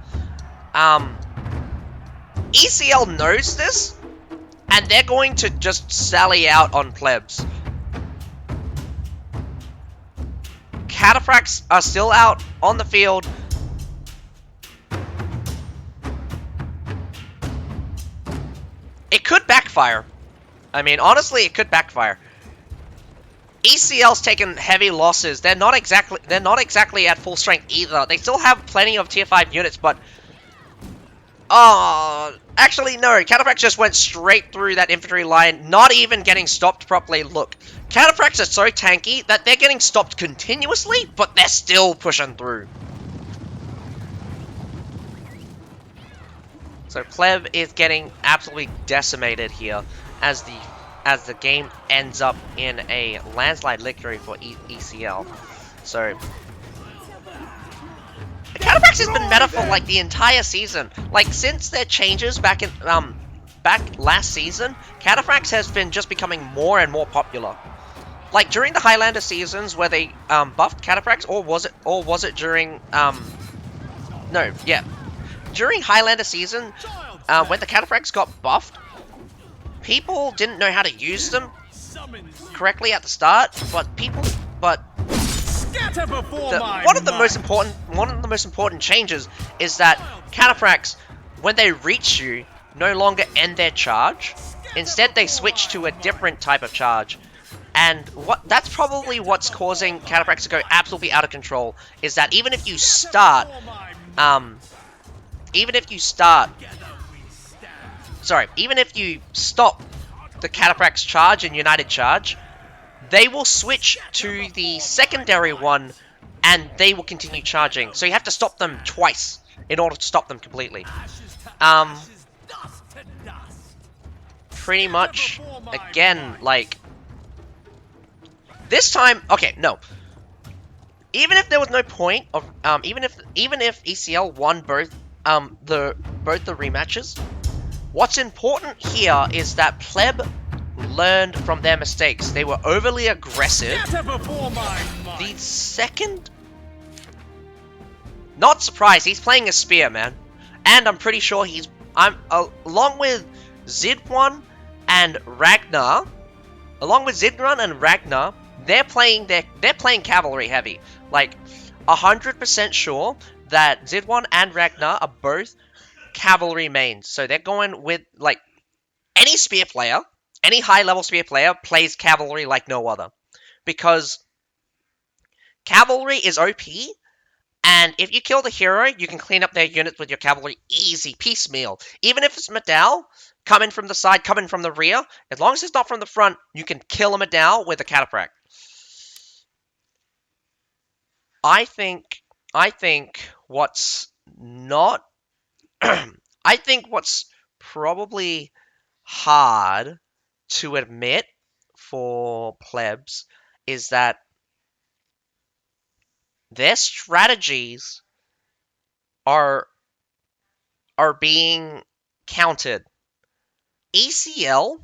ECL knows this, and they're going to just sally out on plebs. Cataphracts are still out on the field. It could backfire. I mean, honestly, it could backfire. ECL's taken heavy losses. They're not exactly at full strength either. They still have plenty of tier 5 units, but actually no. Cataphracts just went straight through that infantry line, not even getting stopped properly. Look, Cataphracts are so tanky that they're getting stopped continuously, but they're still pushing through. So PLEB is getting absolutely decimated here as the game ends up in a landslide victory for ECL. So Cataphracts has been meta for like the entire season. Like since their changes back last season, Cataphracts has been just becoming more and more popular. Like during the Highlander seasons where they buffed Cataphracts, or was it during during Highlander season when the Cataphracts got buffed, people didn't know how to use them correctly at the start, but one of the most important changes is that Cataphracts, when they reach you, no longer end their charge. Instead, they switch to a different type of charge. And that's probably what's causing Cataphracts to go absolutely out of control, is that even if you stop the Cataphracts charge and United charge, they will switch to the secondary one and they will continue charging. So you have to stop them twice in order to stop them completely. Pretty much, again, like this time, okay, no. Even if there was no point of, even if ECL won both the rematches, what's important here is that PLEB learned from their mistakes. They were overly aggressive. The second, not surprised, he's playing a spear, man, and I'm pretty sure along with Zidwan and Ragnar. They're playing cavalry heavy. Like 100% sure that Zidwan and Ragnar are both cavalry mains. So they're going with like any spear player, any high level spear player plays cavalry like no other, because cavalry is OP. And if you kill the hero, you can clean up their units with your cavalry easy, piecemeal. Even if it's Medal, Coming from the side, coming from the rear. As long as it's not from the front, you can kill him down with a cataphract. I think what's not I think what's probably hard to admit for plebs is that their strategies are being countered. ECL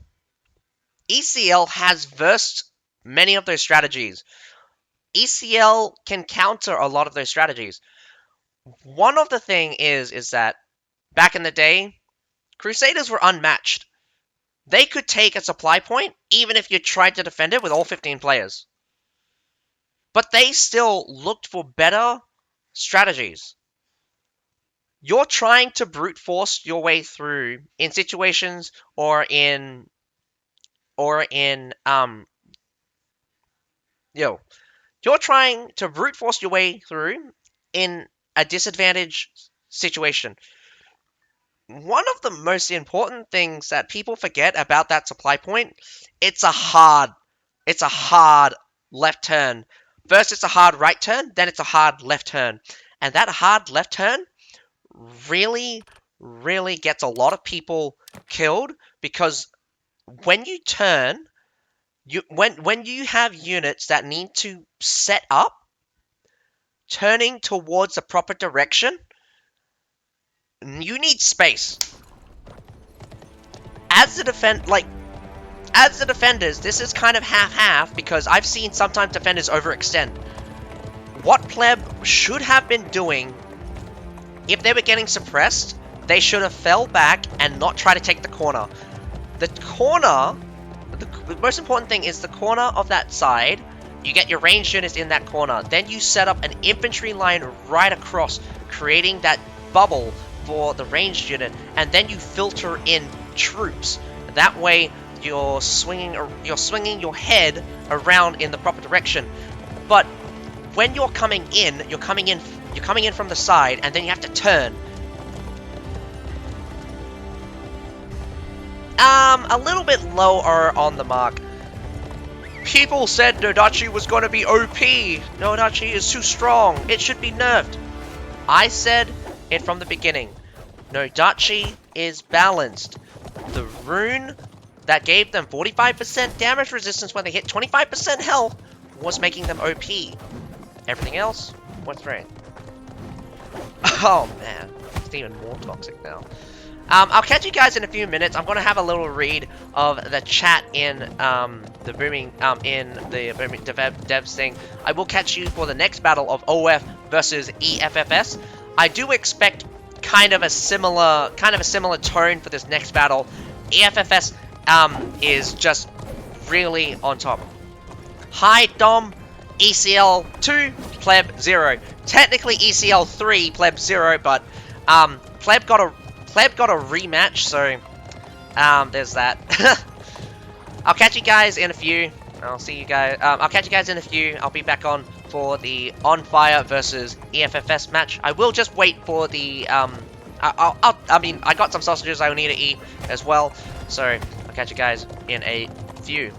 has versed many of those strategies. ECL can counter a lot of those strategies. One of the thing is that back in the day, Crusaders were unmatched. They could take a supply point even if you tried to defend it with all 15 players. But they still looked for better strategies. You're trying to brute force your way through in situations or in you're trying to brute force your way through in a disadvantaged situation. One of the most important things that people forget about that supply point, it's a hard left turn. First it's a hard right turn, then it's a hard left turn. And that hard left turn really, really gets a lot of people killed because when you turn, when you have units that need to set up, turning towards the proper direction, you need space. As the defenders, this is kind of half-half because I've seen sometimes defenders overextend. What pleb should have been doing, if they were getting suppressed, they should have fell back and not try to take the corner. The most important thing is the corner of that side. You get your ranged units in that corner. Then you set up an infantry line right across, creating that bubble for the ranged unit. And then you filter in troops. That way, you're swinging your head around in the proper direction. But when you're coming in from the side, and then you have to turn. A little bit lower on the mark. People said Nodachi was going to be OP. Nodachi is too strong. It should be nerfed. I said it from the beginning. Nodachi is balanced. The rune that gave them 45% damage resistance when they hit 25% health was making them OP. Everything else was great. Oh man, it's even more toxic now. I'll catch you guys in a few minutes. I'm gonna have a little read of the chat in the booming devs thing. I will catch you for the next battle of OF versus EFFS. I do expect kind of a similar tone for this next battle. EFFS is just really on top. Hi Dom, ECL 2, Pleb 0. Technically ECL 3, Pleb 0, but Pleb got a rematch, so there's that. I'll catch you guys in a few. I'll catch you guys in a few. I'll be back on for the ONFIRE versus EFFS match. I will just wait for the I got some sausages I will need to eat as well, so I'll catch you guys in a few.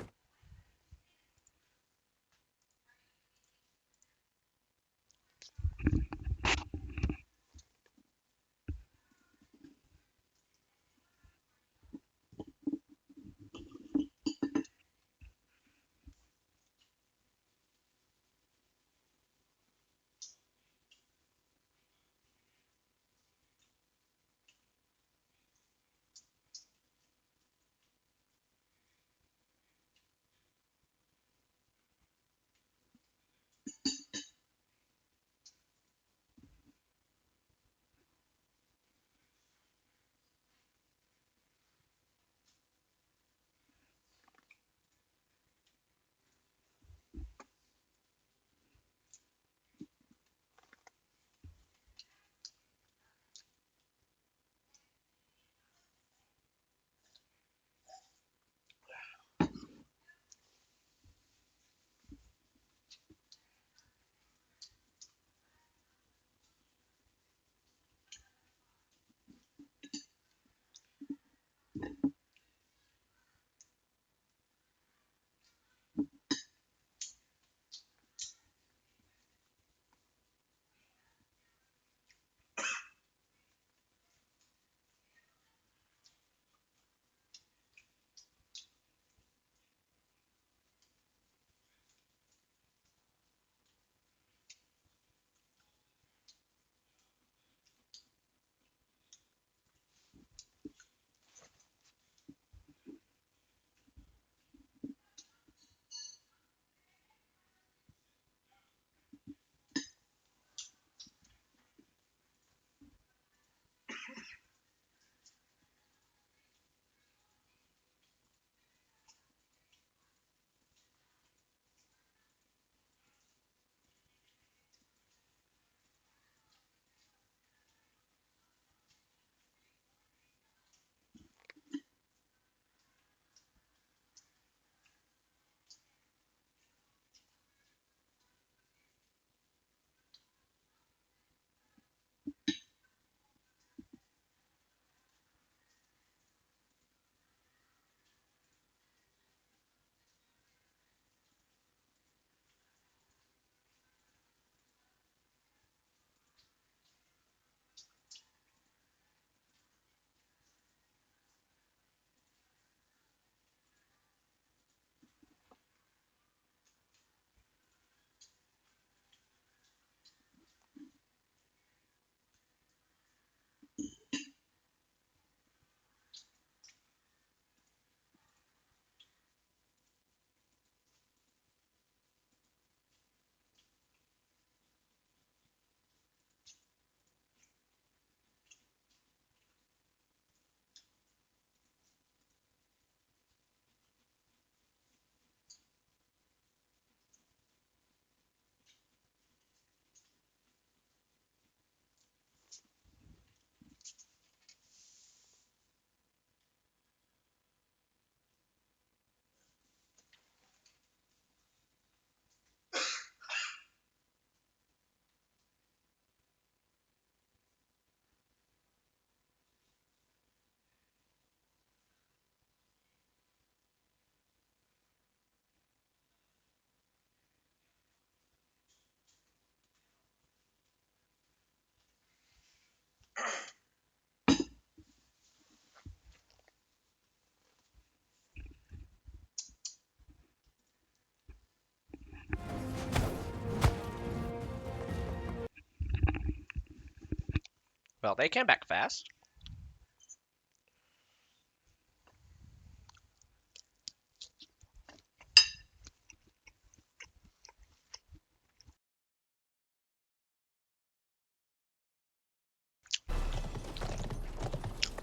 Well, they came back fast.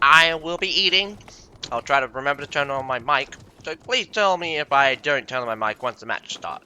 I will be eating. I'll try to remember to turn on my mic. So please tell me if I don't turn on my mic once the match starts.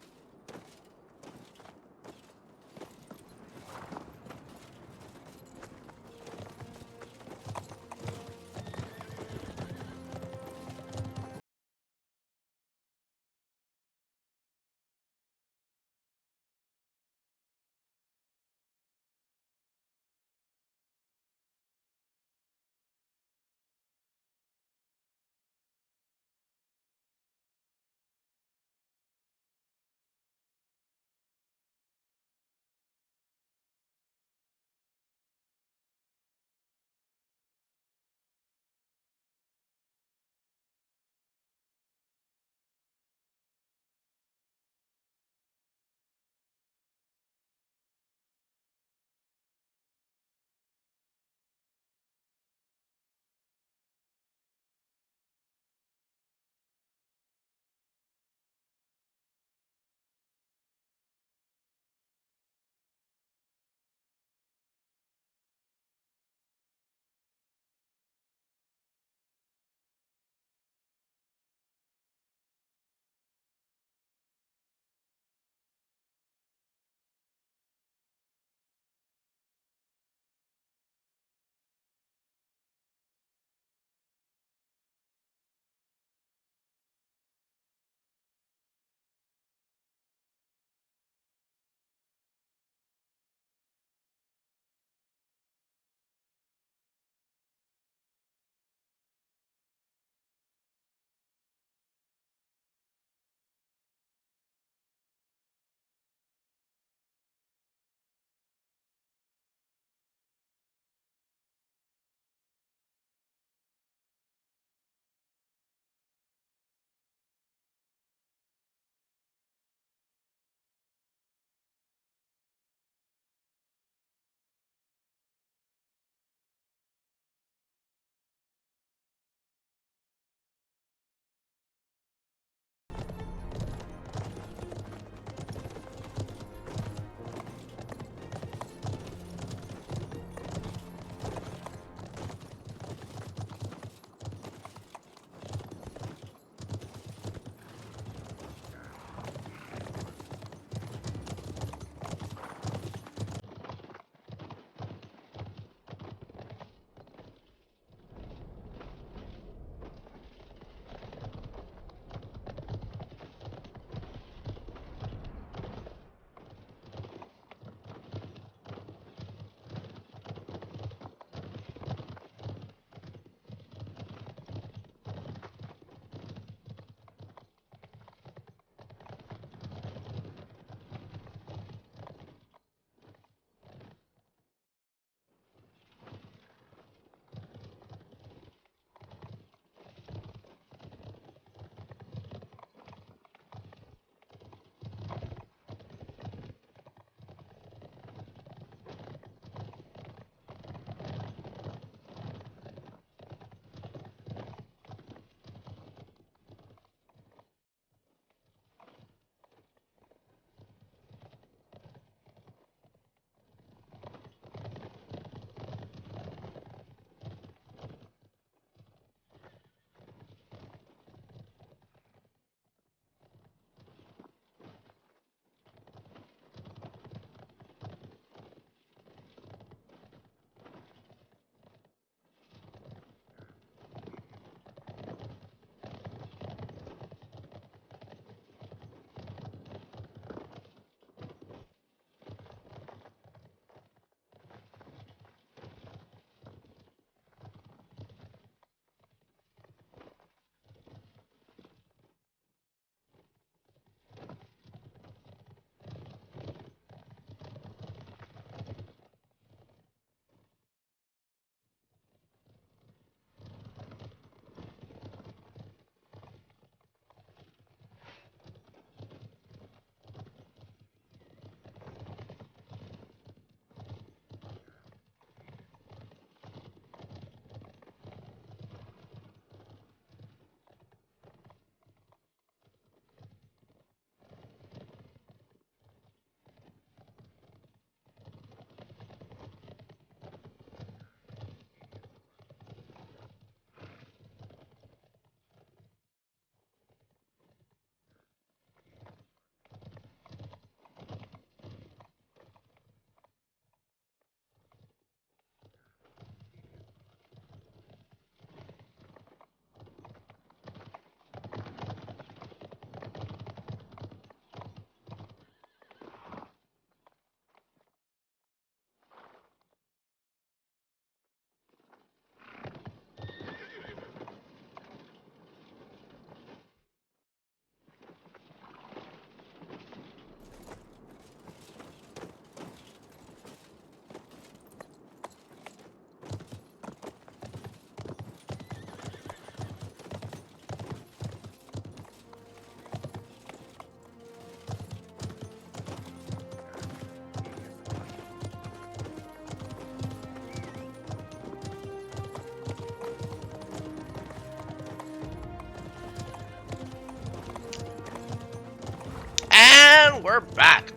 And we're back.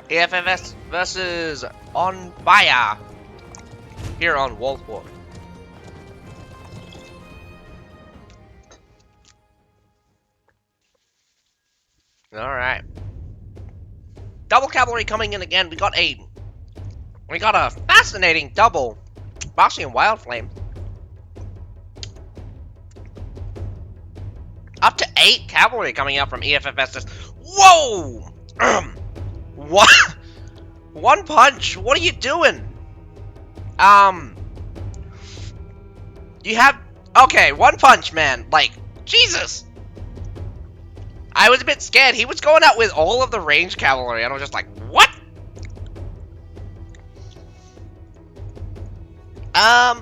EFFS versus ONFIRE here on World War. Alright. Double cavalry coming in again. We got a fascinating double Bastion Wildflame. Up to 8 cavalry coming out from EFFS. Whoa! What? One punch? What are you doing? You have... Okay, one punch, man. Like, Jesus! I was a bit scared. He was going out with all of the ranged cavalry, and I was just like, what?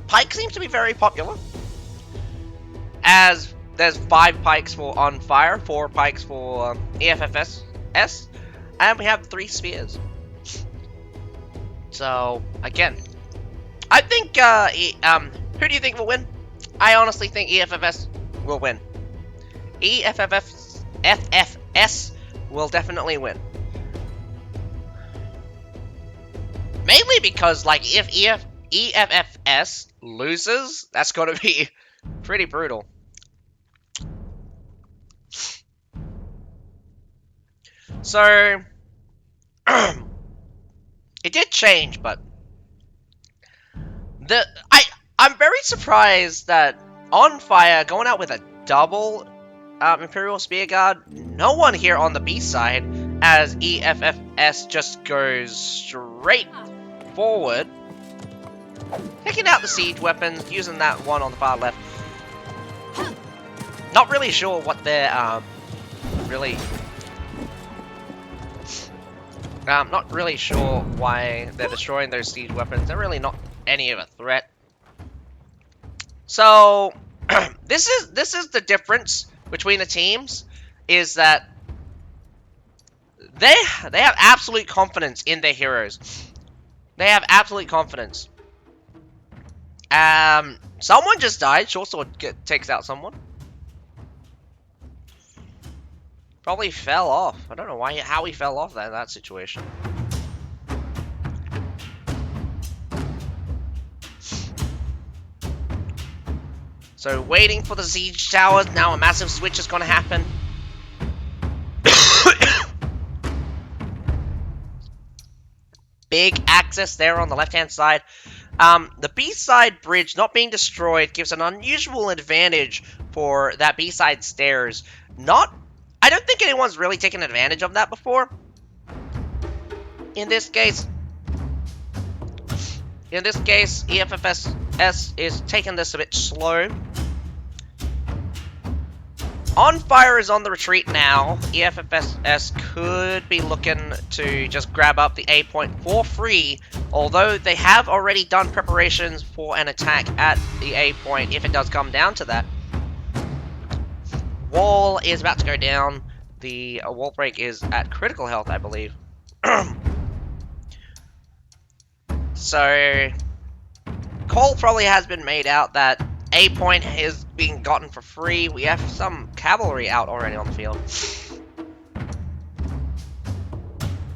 Pike seems to be very popular. As there's 5 pikes for ONFIRE, 4 pikes for EFFS, and we have 3 spears. So, again, I think, who do you think will win? I honestly think EFFS will win. EFFS will definitely win. Mainly because, like, if EFFS loses, that's going to be pretty brutal. So, it did change, but I'm very surprised that ONFIRE going out with a double Imperial Spear Guard. No one here on the B side, as EFFS just goes straight forward, taking out the siege weapons, using that one on the far left. Not really sure what they're not really sure why they're destroying those siege weapons. They're really not any of a threat. So this is the difference between the teams, is that they have absolute confidence in their heroes. They have absolute confidence. Someone just died. Short sword takes out someone. Probably fell off. I don't know how he fell off that situation. So waiting for the siege towers. Now a massive switch is going to happen. Big access there on the left-hand side. The B-side bridge not being destroyed gives an unusual advantage for that B-side stairs. I don't think anyone's really taken advantage of that before. In this case, EFFS is taking this a bit slow. ONFIRE is on the retreat now. EFFS could be looking to just grab up the A point for free, although they have already done preparations for an attack at the A point if it does come down to that. Wall is about to go down. The wall break is at critical health, I believe. So, call probably has been made out that A point is being gotten for free. We have some cavalry out already on the field.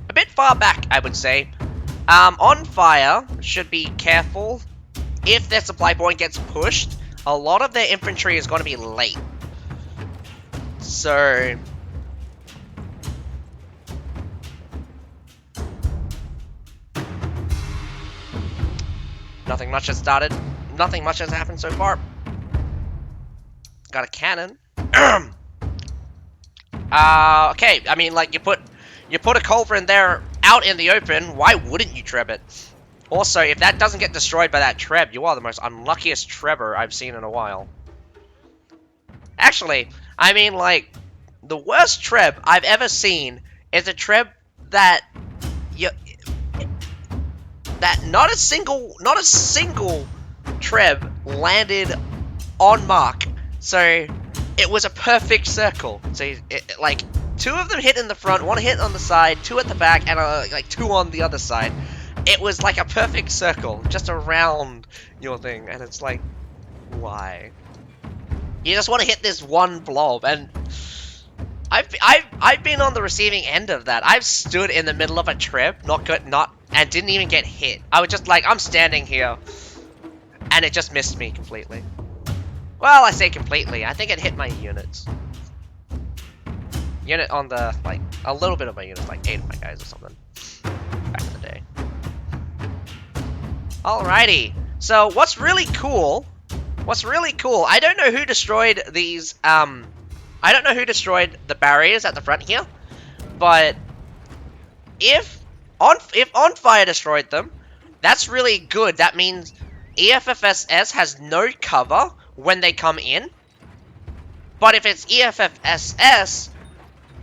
A bit far back, I would say. ONFIRE should be careful. If their supply point gets pushed, a lot of their infantry is going to be late. So, nothing much has started. Nothing much has happened so far. Got a cannon. Okay, I mean, like, you put a culverin there out in the open, why wouldn't you treb it? Also, if that doesn't get destroyed by that treb, you are the most unluckiest trebber I've seen in a while. Actually, I mean, like, the worst treb I've ever seen is a treb that not a single treb landed on mark. So it was a perfect circle. So like 2 of them hit in the front, 1 hit on the side, 2 at the back, and like 2 on the other side. it was like a perfect circle just around your thing, and it's like, why? You just want to hit this one blob, and I've been on the receiving end of that. I've stood in the middle of a trip, and didn't even get hit. I was just like, I'm standing here, and it just missed me completely. Well, I say completely. I think it hit my units. Unit on the, like, a little bit of my units, like 8 of my guys or something. Back in the day. Alrighty. So, what's really cool, I don't know who destroyed these, I don't know who destroyed the barriers at the front here, but if ONFIRE destroyed them, that's really good. That means EFFS has no cover when they come in. But if it's EFFS,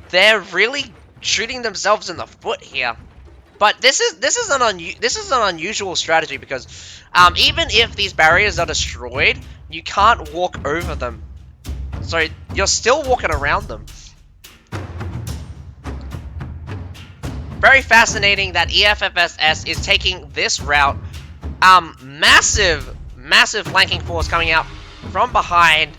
they're really shooting themselves in the foot here. But this is an unusual strategy because even if these barriers are destroyed, you can't walk over them. So you're still walking around them. Very fascinating that EFFS is taking this route. Massive flanking force coming out from behind.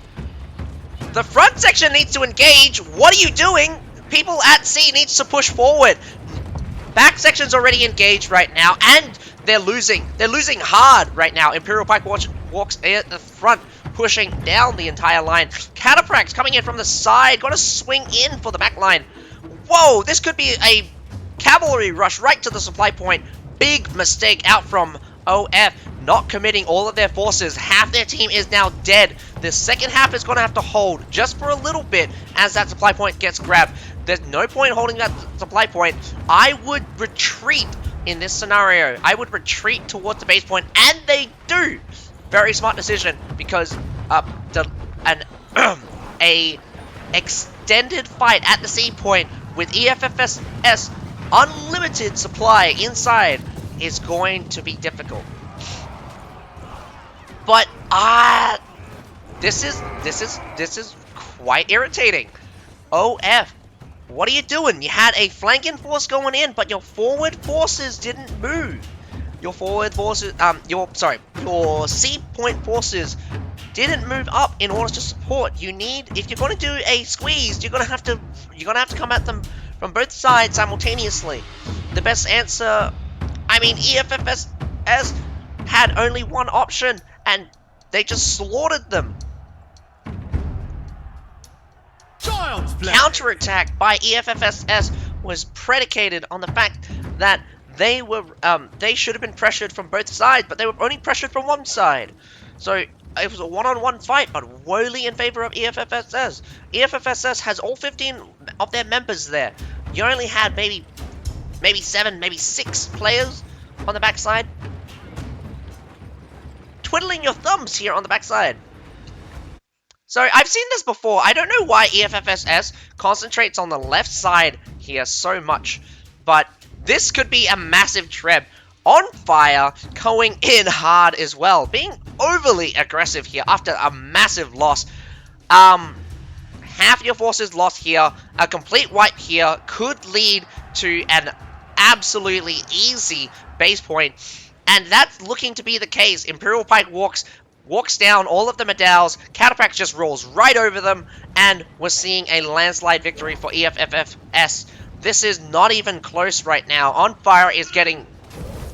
The front section needs to engage. What are you doing? People at sea needs to push forward. Back section's already engaged right now, and they're losing. They're losing hard right now. Imperial Pike walks at the front, pushing down the entire line. Cataprax coming in from the side, got to swing in for the back line. Whoa, this could be a cavalry rush right to the supply point. Big mistake out from OF, not committing all of their forces. Half their team is now dead. The second half is going to have to hold just for a little bit as that supply point gets grabbed. There's no point holding that supply point. I would retreat in this scenario. I would retreat towards the base point, and they do. Very smart decision because a extended fight at the sea point with EFFS unlimited supply inside is going to be difficult. But this is quite irritating. OF, what are you doing? You had a flanking force going in, but your forward forces didn't move. Your forward forces, your sea point forces didn't move up in order to support. You need, if you're going to do a squeeze, you're gonna have to come at them from both sides simultaneously. The best answer, I mean, EFFS had only one option, and they just slaughtered them. Counterattack by EFFS was predicated on the fact that they should have been pressured from both sides, but they were only pressured from one side. So it was a one-on-one fight, but wholly in favor of EFFS. EFFS has all 15 of their members there. You only had maybe 7, maybe 6 players on the backside. Twiddling your thumbs here on the backside. So I've seen this before. I don't know why EFFS concentrates on the left side here so much, but this could be a massive treb. ONFIRE going in hard as well, being overly aggressive here after a massive loss. Half your forces lost here. A complete wipe here could lead to an absolutely easy base point, and that's looking to be the case. Imperial Pike walks down all of the medals, Cataprax just rolls right over them, and we're seeing a landslide victory for EFFS. This is not even close right now. ONFIRE is getting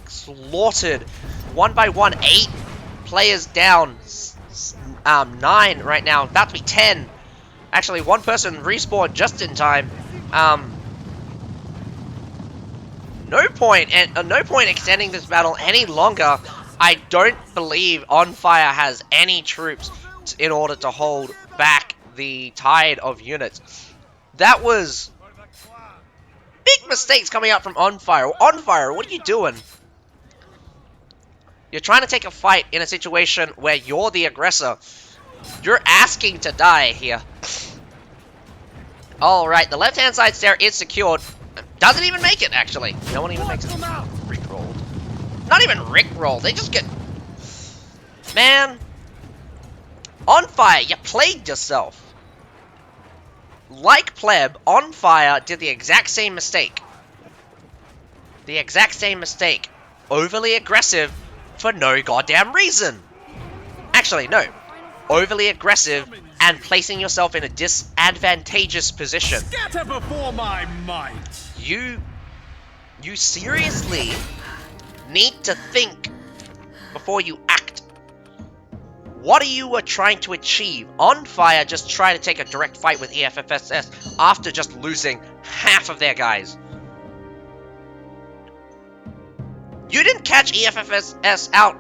slaughtered. 1 by 1, 8 players down. 9 right now, about to be 10. Actually, one person respawned just in time. No point extending this battle any longer. I don't believe ONFIRE has any troops in order to hold back the tide of units. That was big mistakes coming out from ONFIRE. ONFIRE, what are you doing? You're trying to take a fight in a situation where you're the aggressor. You're asking to die here. Alright, the left-hand side stair is secured. Doesn't even make it, actually. No one even makes it. Rickrolled. Not even rickrolled. They just get... Man. ONFIRE, you played yourself. Like PLEB, ONFIRE did the exact same mistake. overly aggressive for no goddamn reason. Actually, no. Overly aggressive and placing yourself in a disadvantageous position. Scatter before my might! You seriously need to think before you act. What are you trying to achieve? ONFIRE just try to take a direct fight with EFFS after just losing half of their guys. You didn't catch EFFS out.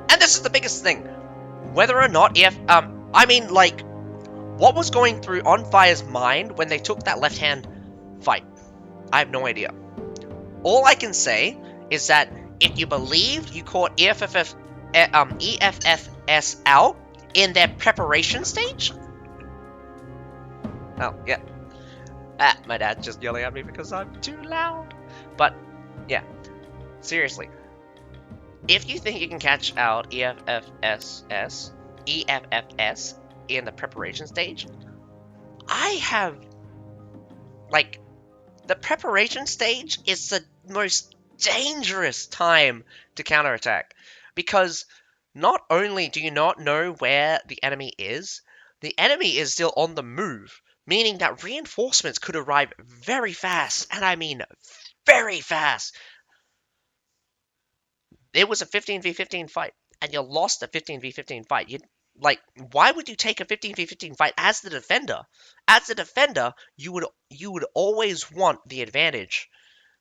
And this is the biggest thing. Whether or not I mean, like, what was going through ONFIRE's mind when they took that left-hand fight? I have no idea. All I can say is that if you believed you caught EFFS out in their preparation stage... Oh, yeah. My dad's just yelling at me because I'm too loud. But, yeah. Seriously. If you think you can catch out EFFS in the preparation stage, I have... Like, the preparation stage is the most dangerous time to counterattack. Because not only do you not know where the enemy is still on the move. Meaning that reinforcements could arrive very fast. And I mean very fast. It was a 15v15 fight, and you lost a 15v15 fight. Like, why would you take a 15v15 fight as the defender? As the defender, you would always want the advantage,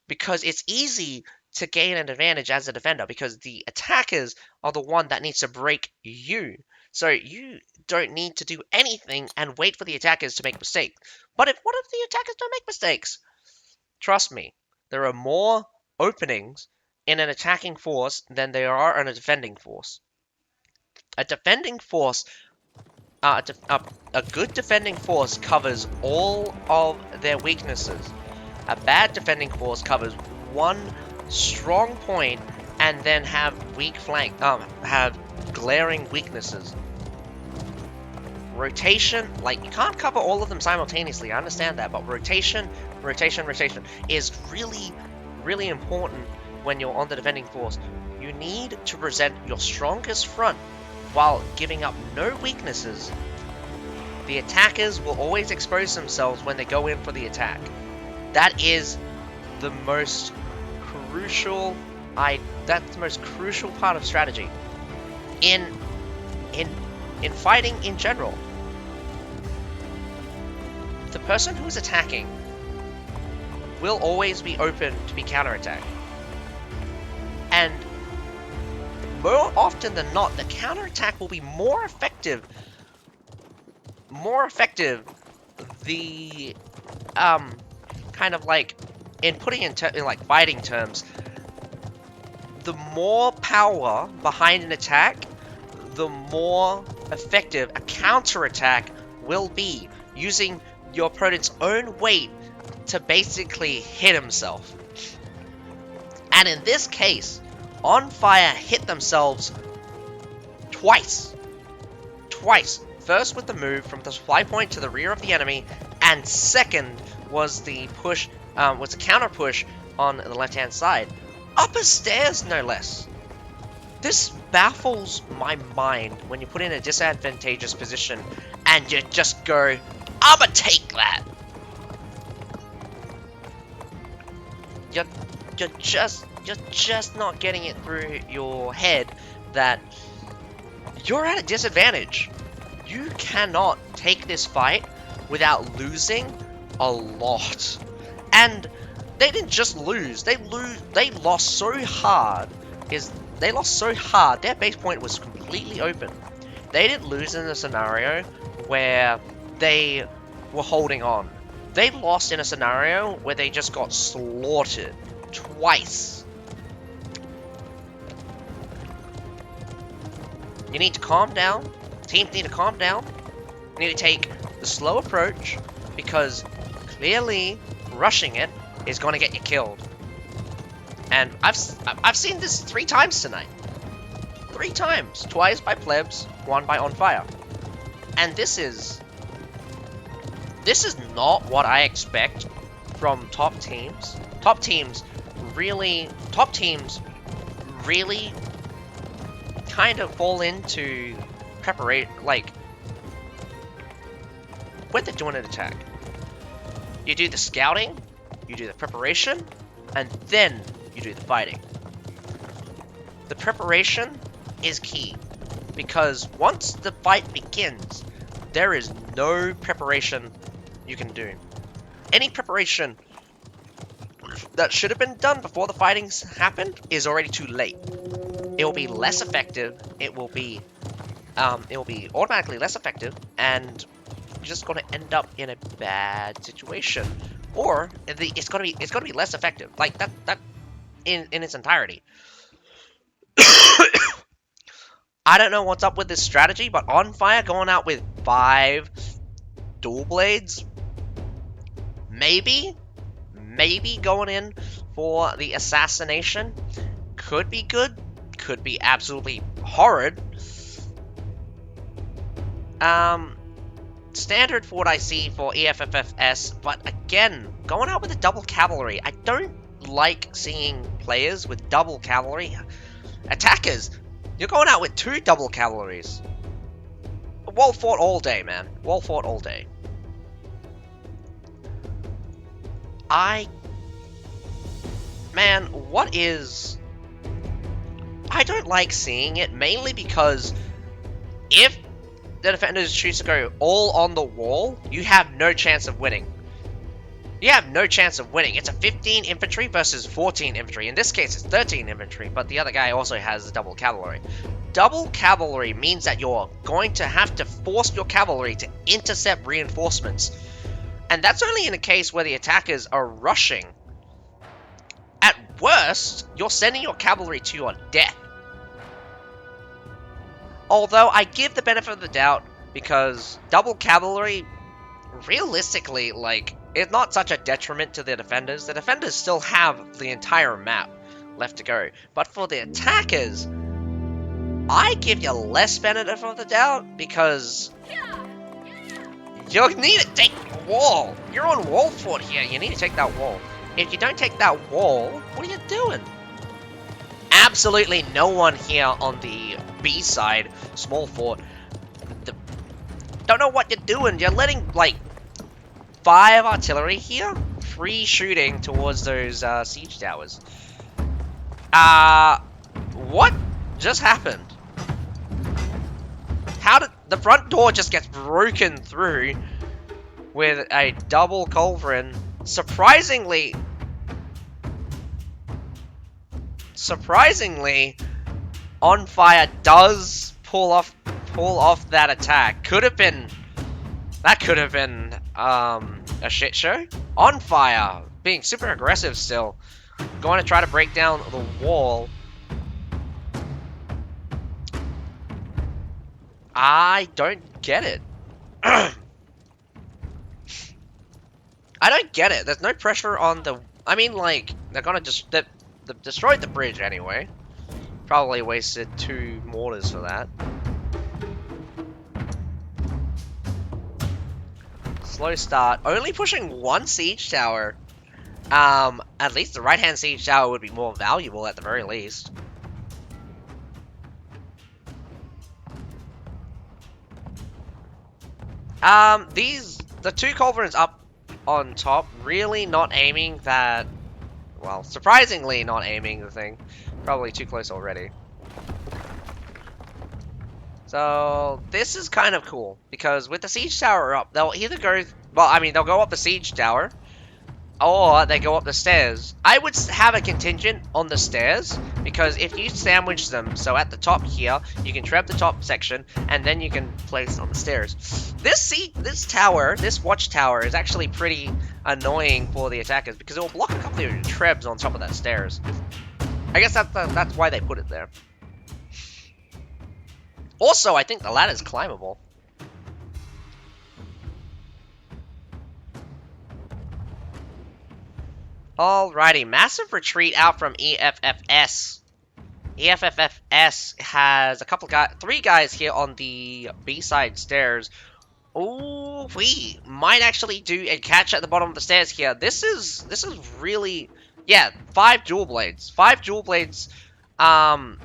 because it's easy to gain an advantage as a defender, because the attackers are the one that needs to break you. So you don't need to do anything and wait for the attackers to make mistakes. But what if the attackers don't make mistakes? Trust me, there are more openings in an attacking force than there are in a defending force. A defending force, a good defending force covers all of their weaknesses. A bad defending force covers one strong point and then have weak flank, have glaring weaknesses. Rotation, like, you can't cover all of them simultaneously, I understand that, but rotation is really, really important when you're on the defending force. You need to present your strongest front while giving up no weaknesses. The attackers will always expose themselves when they go in for the attack. That is the most crucial that's the most crucial part of strategy in fighting in general. The person who's attacking will always be open to be counterattacked. And more often than not, the counterattack will be more effective. The kind of like in putting in like fighting terms, the more power behind an attack, the more effective a counterattack will be, using your opponent's own weight to basically hit himself. And in this case, ONFIRE hit themselves twice. First with the move from the supply point to the rear of the enemy, and second was the push, was the counter push on the left-hand side. Upper stairs, no less. This baffles my mind when you put in a disadvantageous position and you just go, I'ma take that. You're just not getting it through your head that you're at a disadvantage. You cannot take this fight without losing a lot. And they didn't just lose, they lost so hard. Their base point was completely open. They didn't lose in a scenario where they were holding on. They lost in a scenario where they just got slaughtered twice. You need to calm down. Teams need to calm down. You need to take the slow approach, because clearly rushing it is going to get you killed. And I've seen this 3 times tonight. 3 times. Twice by PLEBS, 1 by ONFIRE. And this is not what I expect from top teams. Top teams really kind of fall into preparation, like when they're doing an attack. You do the scouting, you do the preparation, and then you do the fighting. The preparation is key, because once the fight begins, there is no preparation you can do. Any preparation that should have been done before the fightings happened is already too late. It will be less effective, it will be automatically less effective, and you're just going to end up in a bad situation. Or it's going to be less effective, like that in its entirety. I don't know what's up with this strategy, but ONFIRE going out with 5 dual blades, maybe going in for the assassination could be good, could be absolutely horrid. Standard for what I see for EFFS, but again, going out with a double cavalry. I don't like seeing players with double cavalry. Attackers, you're going out with 2 double cavalries. Well fought all day, man. Well fought all day. Man, what is... I don't like seeing it, mainly because if the defenders choose to go all on the wall, you have no chance of winning. You have no chance of winning. It's a 15 infantry versus 14 infantry. In this case, it's 13 infantry, but the other guy also has double cavalry. Double cavalry means that you're going to have to force your cavalry to intercept reinforcements. And that's only in a case where the attackers are rushing. At worst, you're sending your cavalry to your death. Although, I give the benefit of the doubt, because double cavalry, realistically, like, it's not such a detriment to the defenders. The defenders still have the entire map left to go. But for the attackers, I give you less benefit of the doubt, because you need to take the wall. You're on wall fort here. You need to take that wall. If you don't take that wall, what are you doing? Absolutely no one here on the B side, small fort. Don't know what you're doing. You're letting, like, 5 artillery here, free shooting towards those siege towers. What just happened? How did the front door just gets broken through with a double culverin? Surprisingly, ONFIRE does pull off that attack. Could have been a shit show. ONFIRE being super aggressive still, going to try to break down the wall. I don't get it. I don't get it. There's no pressure on the... I mean, like, they're gonna just... They destroyed the bridge anyway. Probably wasted 2 mortars for that. Slow start. Only pushing 1 siege tower. At least the right-hand siege tower would be more valuable at the very least. The 2 culverins up on top, really not aiming that, well, surprisingly not aiming the thing. Probably too close already. So, this is kind of cool, because with the siege tower up, they'll either go, well, I mean, they'll go up the siege tower, or they go up the stairs. I would have a contingent on the stairs, because if you sandwich them, so at the top here, you can trap the top section, and then you can place it on the stairs. This tower, this watchtower, is actually pretty annoying for the attackers, because it will block a couple of trebs on top of that stairs. I guess that's why they put it there. Also, I think the ladder's climbable. Alrighty, massive retreat out from EFFS. EFFS has a couple guys, 3 guys here on the B-side stairs. Oh, we might actually do a catch at the bottom of the stairs here. This is really, yeah, 5 dual blades. 5 dual blades Oh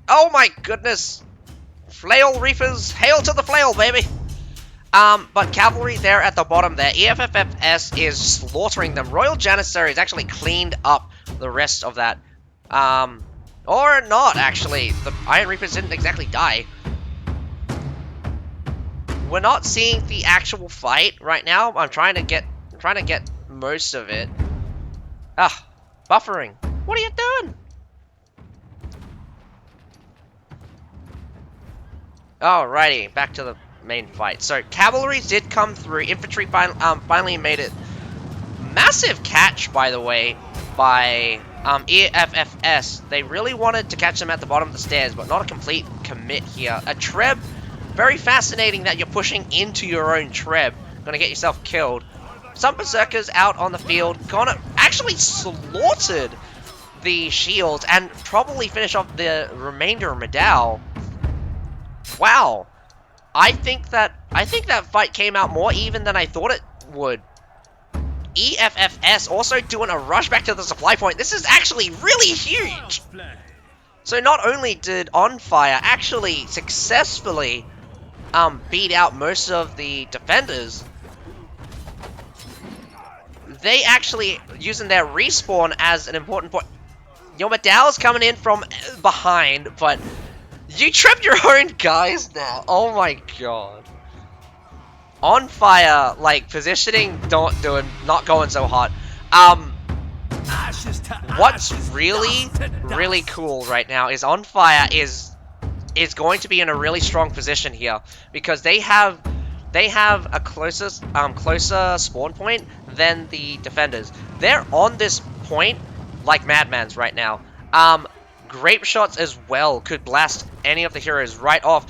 my goodness! Flail Reapers, hail to the flail, baby! But cavalry there at the bottom there, EFFS is slaughtering them. Royal Janissary has actually cleaned up the rest of that. Or not, actually. The Iron Reapers didn't exactly die. We're not seeing the actual fight right now. I'm trying to get most of it. Ah, buffering. What are you doing? Alrighty, back to the main fight. So cavalry did come through. Infantry finally made it. Massive catch, by the way, by EFFS. They really wanted to catch them at the bottom of the stairs, but not a complete commit here. A Treb, very fascinating that you're pushing into your own Treb. Gonna get yourself killed. Some Berserkers out on the field, gonna actually slaughtered the shields and probably finish off the remainder of Medal. Wow. I think that fight came out more even than I thought it would. EFFS also doing a rush back to the supply point. This is actually really huge. So not only did ONFIRE actually successfully beat out most of the defenders, they actually using their respawn as an important point. Your Medal's coming in from behind, but you tripped your own guys now. Oh my god. ONFIRE, like, positioning, not going so hot. What's really cool right now is ONFIRE is going to be in a really strong position here because they have a closer spawn point than the defenders. They're on this point like madmans right now. Grape shots as well could blast any of the heroes right off.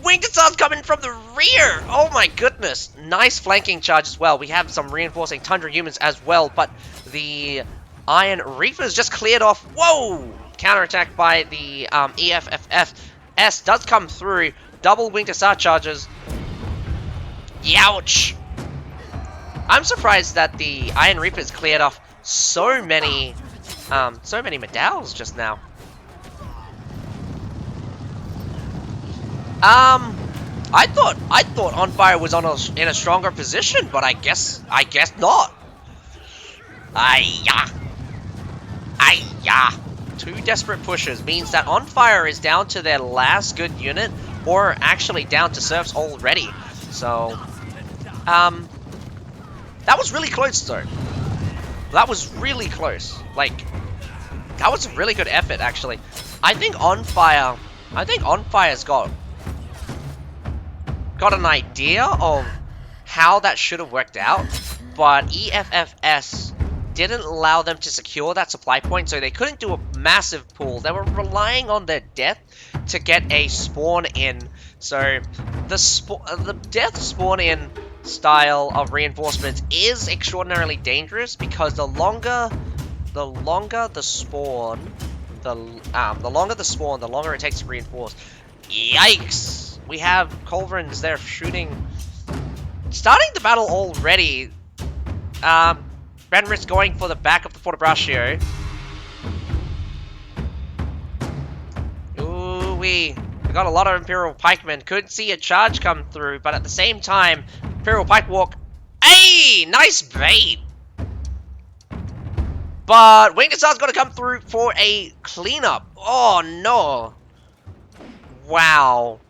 Winged Assault's coming from the rear! Oh my goodness! Nice flanking charge as well. We have some reinforcing Tundra humans as well, but the Iron Reapers just cleared off. Whoa! Counterattack by the EFFS does come through. Double Winged Assault charges. Youch! I'm surprised that the Iron Reapers cleared off so many medals just now. I thought ONFIRE was in a stronger position, but I guess not. Ayah. Two desperate pushes means that ONFIRE is down to their last good unit, or actually down to serfs already. So, that was really close though. That was really close. Like, that was a really good effort actually. I think ONFIRE's got an idea of how that should have worked out, but EFFS didn't allow them to secure that supply point, so they couldn't do a massive pull. They were relying on their death to get a spawn in. So the death spawn in style of reinforcements is extraordinarily dangerous because the longer the spawn, the longer it takes to reinforce. Yikes! We have culverins there shooting, starting the battle already. Benris going for the back of the Fortebraccio. Ooh wee. We got a lot of Imperial Pikemen. Couldn't see a charge come through, but at the same time, Imperial Pike Walk. Hey! Nice bait! But Winged Assault's gonna come through for a cleanup. Oh no! Wow.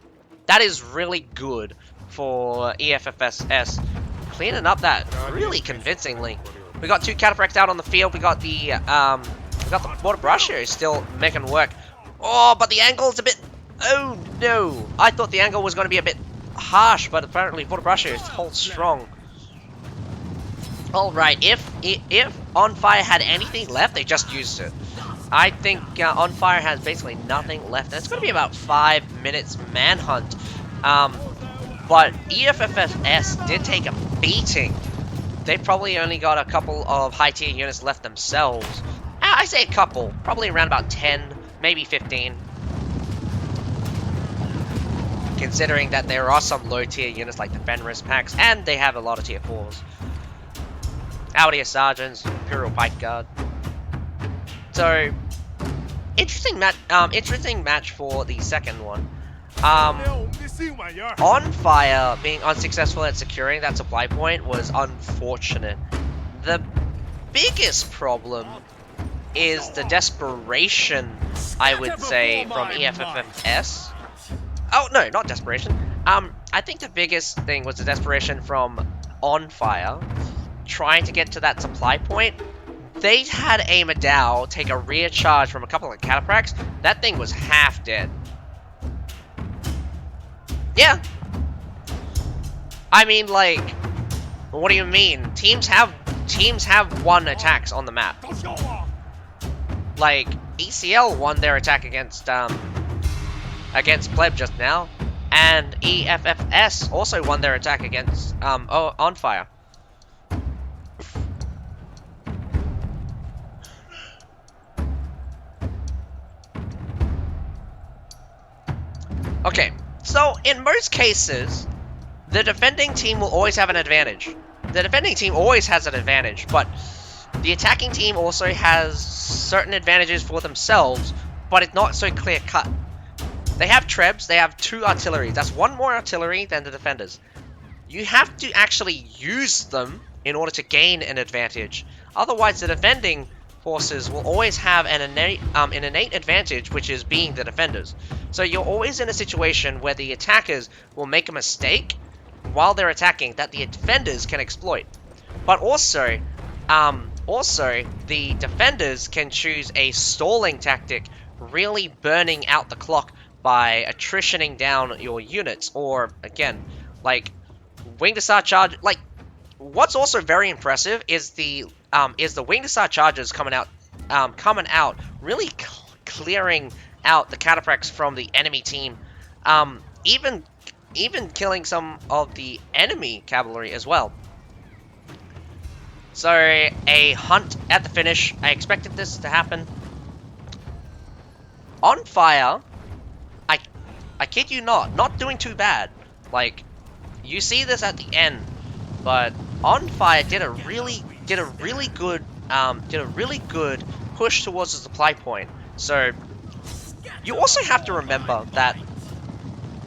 That is really good for EFFS. Cleaning up that really convincingly. We got two Cataphracts out on the field. We got the Fortebraccio still making work. Oh, but the angle's a bit. Oh no! I thought the angle was going to be a bit harsh, but apparently Fortebraccio holds strong. All right, if ONFIRE had anything left, they just used it. I think ONFIRE has basically nothing left. And it's going to be about 5 minutes manhunt. But EFFS did take a beating. They probably only got a couple of high-tier units left themselves. I say a couple. Probably around about 10, maybe 15. Considering that there are some low-tier units like the Fenris packs, and they have a lot of tier 4s. Audia Sergeants, Imperial Pike Guard. So, interesting match for the second one. ONFIRE being unsuccessful at securing that supply point was unfortunate. The biggest problem is the desperation, I would say, from EFFS. Oh, no, not desperation. I think the biggest thing was the desperation from ONFIRE trying to get to that supply point. They had a Madao take a rear charge from a couple of cataphracts. That thing was half dead. Yeah. I mean, like, what do you mean? Teams have won attacks on the map. Like, ECL won their attack against PLEB just now, and EFFS also won their attack against ONFIRE. Okay, so in most cases, the defending team will always have an advantage. The defending team always has an advantage, but the attacking team also has certain advantages for themselves, but it's not so clear-cut. They have PLEBs, they have 2 artillery. That's 1 more artillery than the defenders. You have to actually use them in order to gain an advantage. Otherwise, the defending forces will always have an innate advantage, which is being the defenders. So you're always in a situation where the attackers will make a mistake while they're attacking that the defenders can exploit. But also the defenders can choose a stalling tactic, really burning out the clock by attritioning down your units, or again, like wing to start charge. Like, what's also very impressive is the wing to start charges coming out, really clearing out the cataphracts from the enemy team, even killing some of the enemy cavalry as well. So, a hunt at the finish. I expected this to happen. ONFIRE, I kid you not doing too bad. Like, you see this at the end, but ONFIRE did a really good push towards the supply point. So, you also have to remember that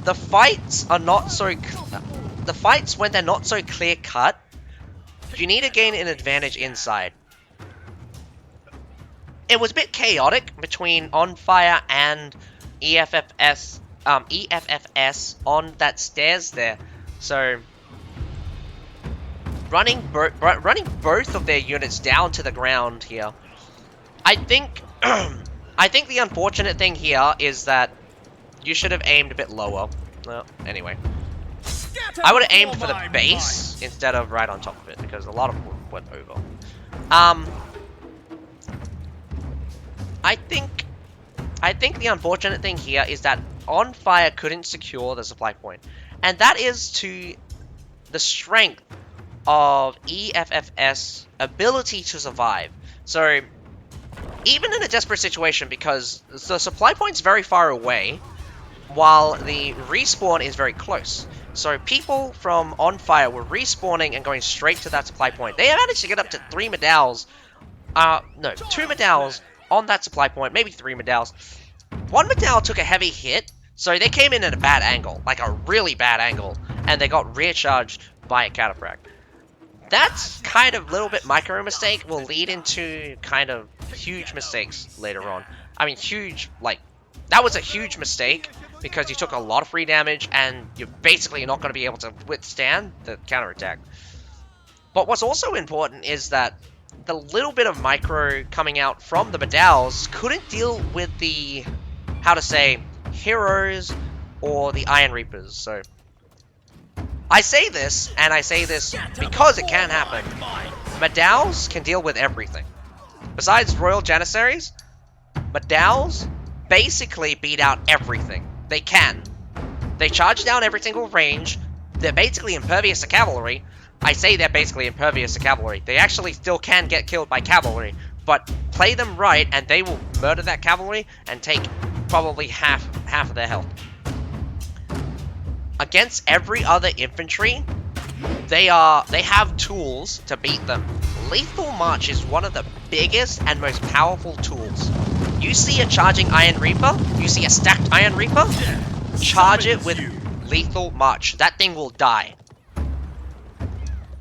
the fights are not so. The fights when they're not so clear cut, you need to gain an advantage inside. It was a bit chaotic between ONFIRE and EFFS on that stairs there. So running both of their units down to the ground here. I think the unfortunate thing here is that you should have aimed a bit lower. Well, anyway. I would have aimed for the base instead of right on top of it, because a lot of them went over. I think the unfortunate thing here is that ONFIRE couldn't secure the supply point, and that is to the strength of EFFS' ability to survive. So, even in a desperate situation, because the supply point's very far away, while the respawn is very close. So people from ONFIRE were respawning and going straight to that supply point. They managed to get up to 3 Madals. No, 2 Madals on that supply point, maybe 3 Madals. 1 Madal took a heavy hit, so they came in at a bad angle, like a really bad angle, and they got rear charged by a cataphract. That's kind of little bit micro mistake will lead into kind of huge mistakes later on. I mean, huge, like, that was a huge mistake, because you took a lot of free damage, and you're basically not going to be able to withstand the counterattack. But what's also important is that the little bit of micro coming out from the Madals couldn't deal with the, how to say, heroes or the Iron Reapers. So, I say this, and I say this because it can happen. Madals can deal with everything. Besides Royal Janissaries, Madals basically beat out everything. They can. They charge down every single range. They're basically impervious to cavalry. I say they're basically impervious to cavalry. They actually still can get killed by cavalry, but play them right and they will murder that cavalry and take probably half of their health. Against every other infantry, they have tools to beat them. Lethal March is one of the biggest and most powerful tools. You see a charging Iron Reaper, you see a stacked Iron Reaper, charge it with Lethal March. That thing will die.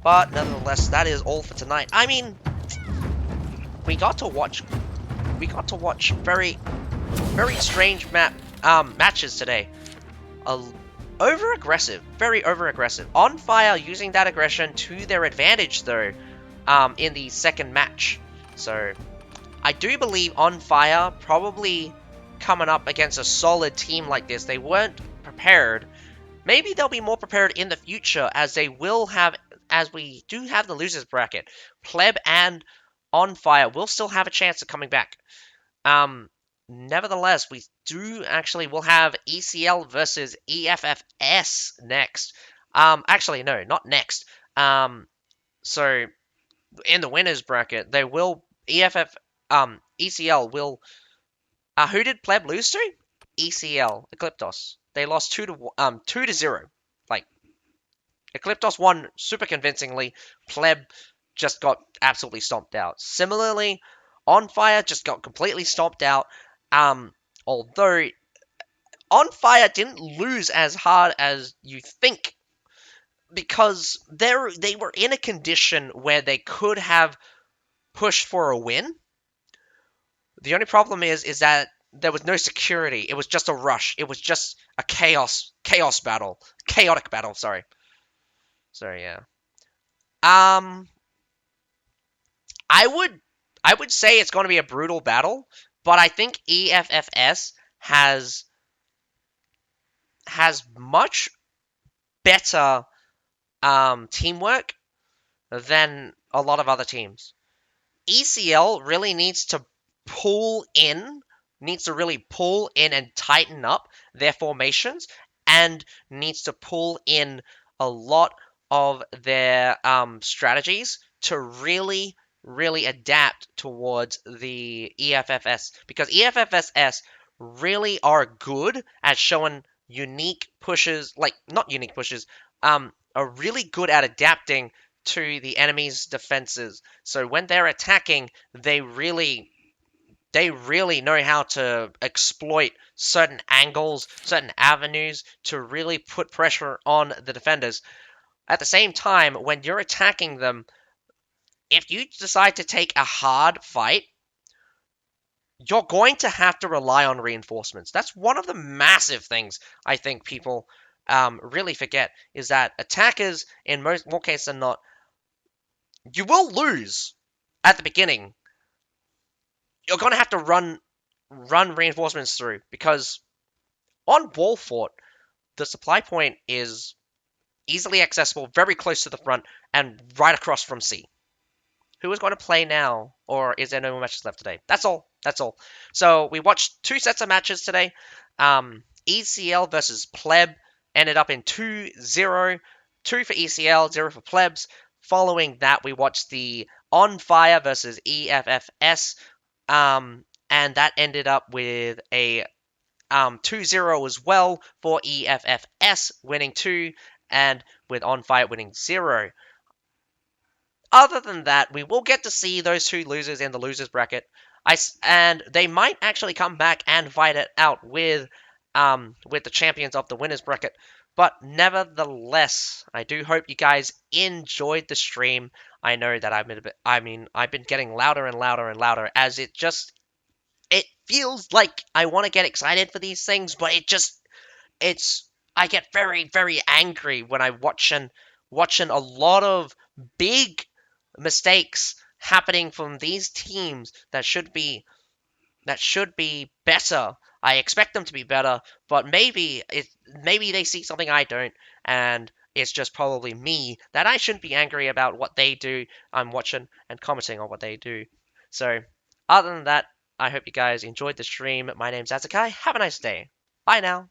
But nevertheless, that is all for tonight. I mean, we got to watch very, very strange matches today. Over aggressive, very over aggressive. ONFIRE using that aggression to their advantage though, in the second match. So I do believe ONFIRE probably coming up against a solid team like this. They weren't prepared. Maybe they'll be more prepared in the future, as they will have, as we do have the losers bracket. PLEB and ONFIRE will still have a chance of coming back. Nevertheless, we will have ECL versus EFFS next. Actually, no, not next. So in the winners bracket, they will ECL will. Who did PLEB lose to? ECL, Ecliptos. They lost 2-0. Like, Ecliptos won super convincingly. PLEB just got absolutely stomped out. Similarly, ONFIRE just got completely stomped out. Although ONFIRE didn't lose as hard as you think, because they were in a condition where they could have pushed for a win. The only problem is that there was no security. It was just a rush. It was just a chaotic battle. Sorry. Yeah. I would say it's going to be a brutal battle, but I think EFFS has much better teamwork than a lot of other teams. ECL really needs to really pull in and tighten up their formations, and needs to pull in a lot of their strategies to really adapt towards the EFFS, because EFFS really are good at showing unique pushes, like not unique pushes, are really good at adapting to the enemy's defenses. So when they're attacking, they really know how to exploit certain angles, certain avenues to really put pressure on the defenders. At the same time, when you're attacking them, if you decide to take a hard fight, you're going to have to rely on reinforcements. That's one of the massive things I think people really forget, is that attackers, in more cases than not, you will lose at the beginning. You're going to have to run reinforcements through, because on Wall Fort, the supply point is easily accessible, very close to the front, and right across from C. Who is going to play now, or is there no more matches left today? That's all. So we watched 2 sets of matches today. ECL versus PLEB ended up in 2-0. 2 for ECL, 0 for PLEBS. Following that, we watched the ONFIRE versus EFFS, and that ended up with a 2-0 as well, for EFFS winning 2, and with ONFIRE winning 0. Other than that, we will get to see those 2 losers in the losers bracket, and they might actually come back and fight it out with the champions of the winners bracket. But nevertheless, I do hope you guys enjoyed the stream. I know that I've been getting louder and louder, as it feels like I want to get excited for these things, but I get very, very angry when I'm watching a lot of big mistakes happening from these teams that should be better. I expect them to be better, but maybe they see something I don't, and it's just probably me that I shouldn't be angry about what they do. I'm watching and commenting on what they do. So, other than that, I hope you guys enjoyed the stream. My name's Azakai. Have a nice day. Bye now.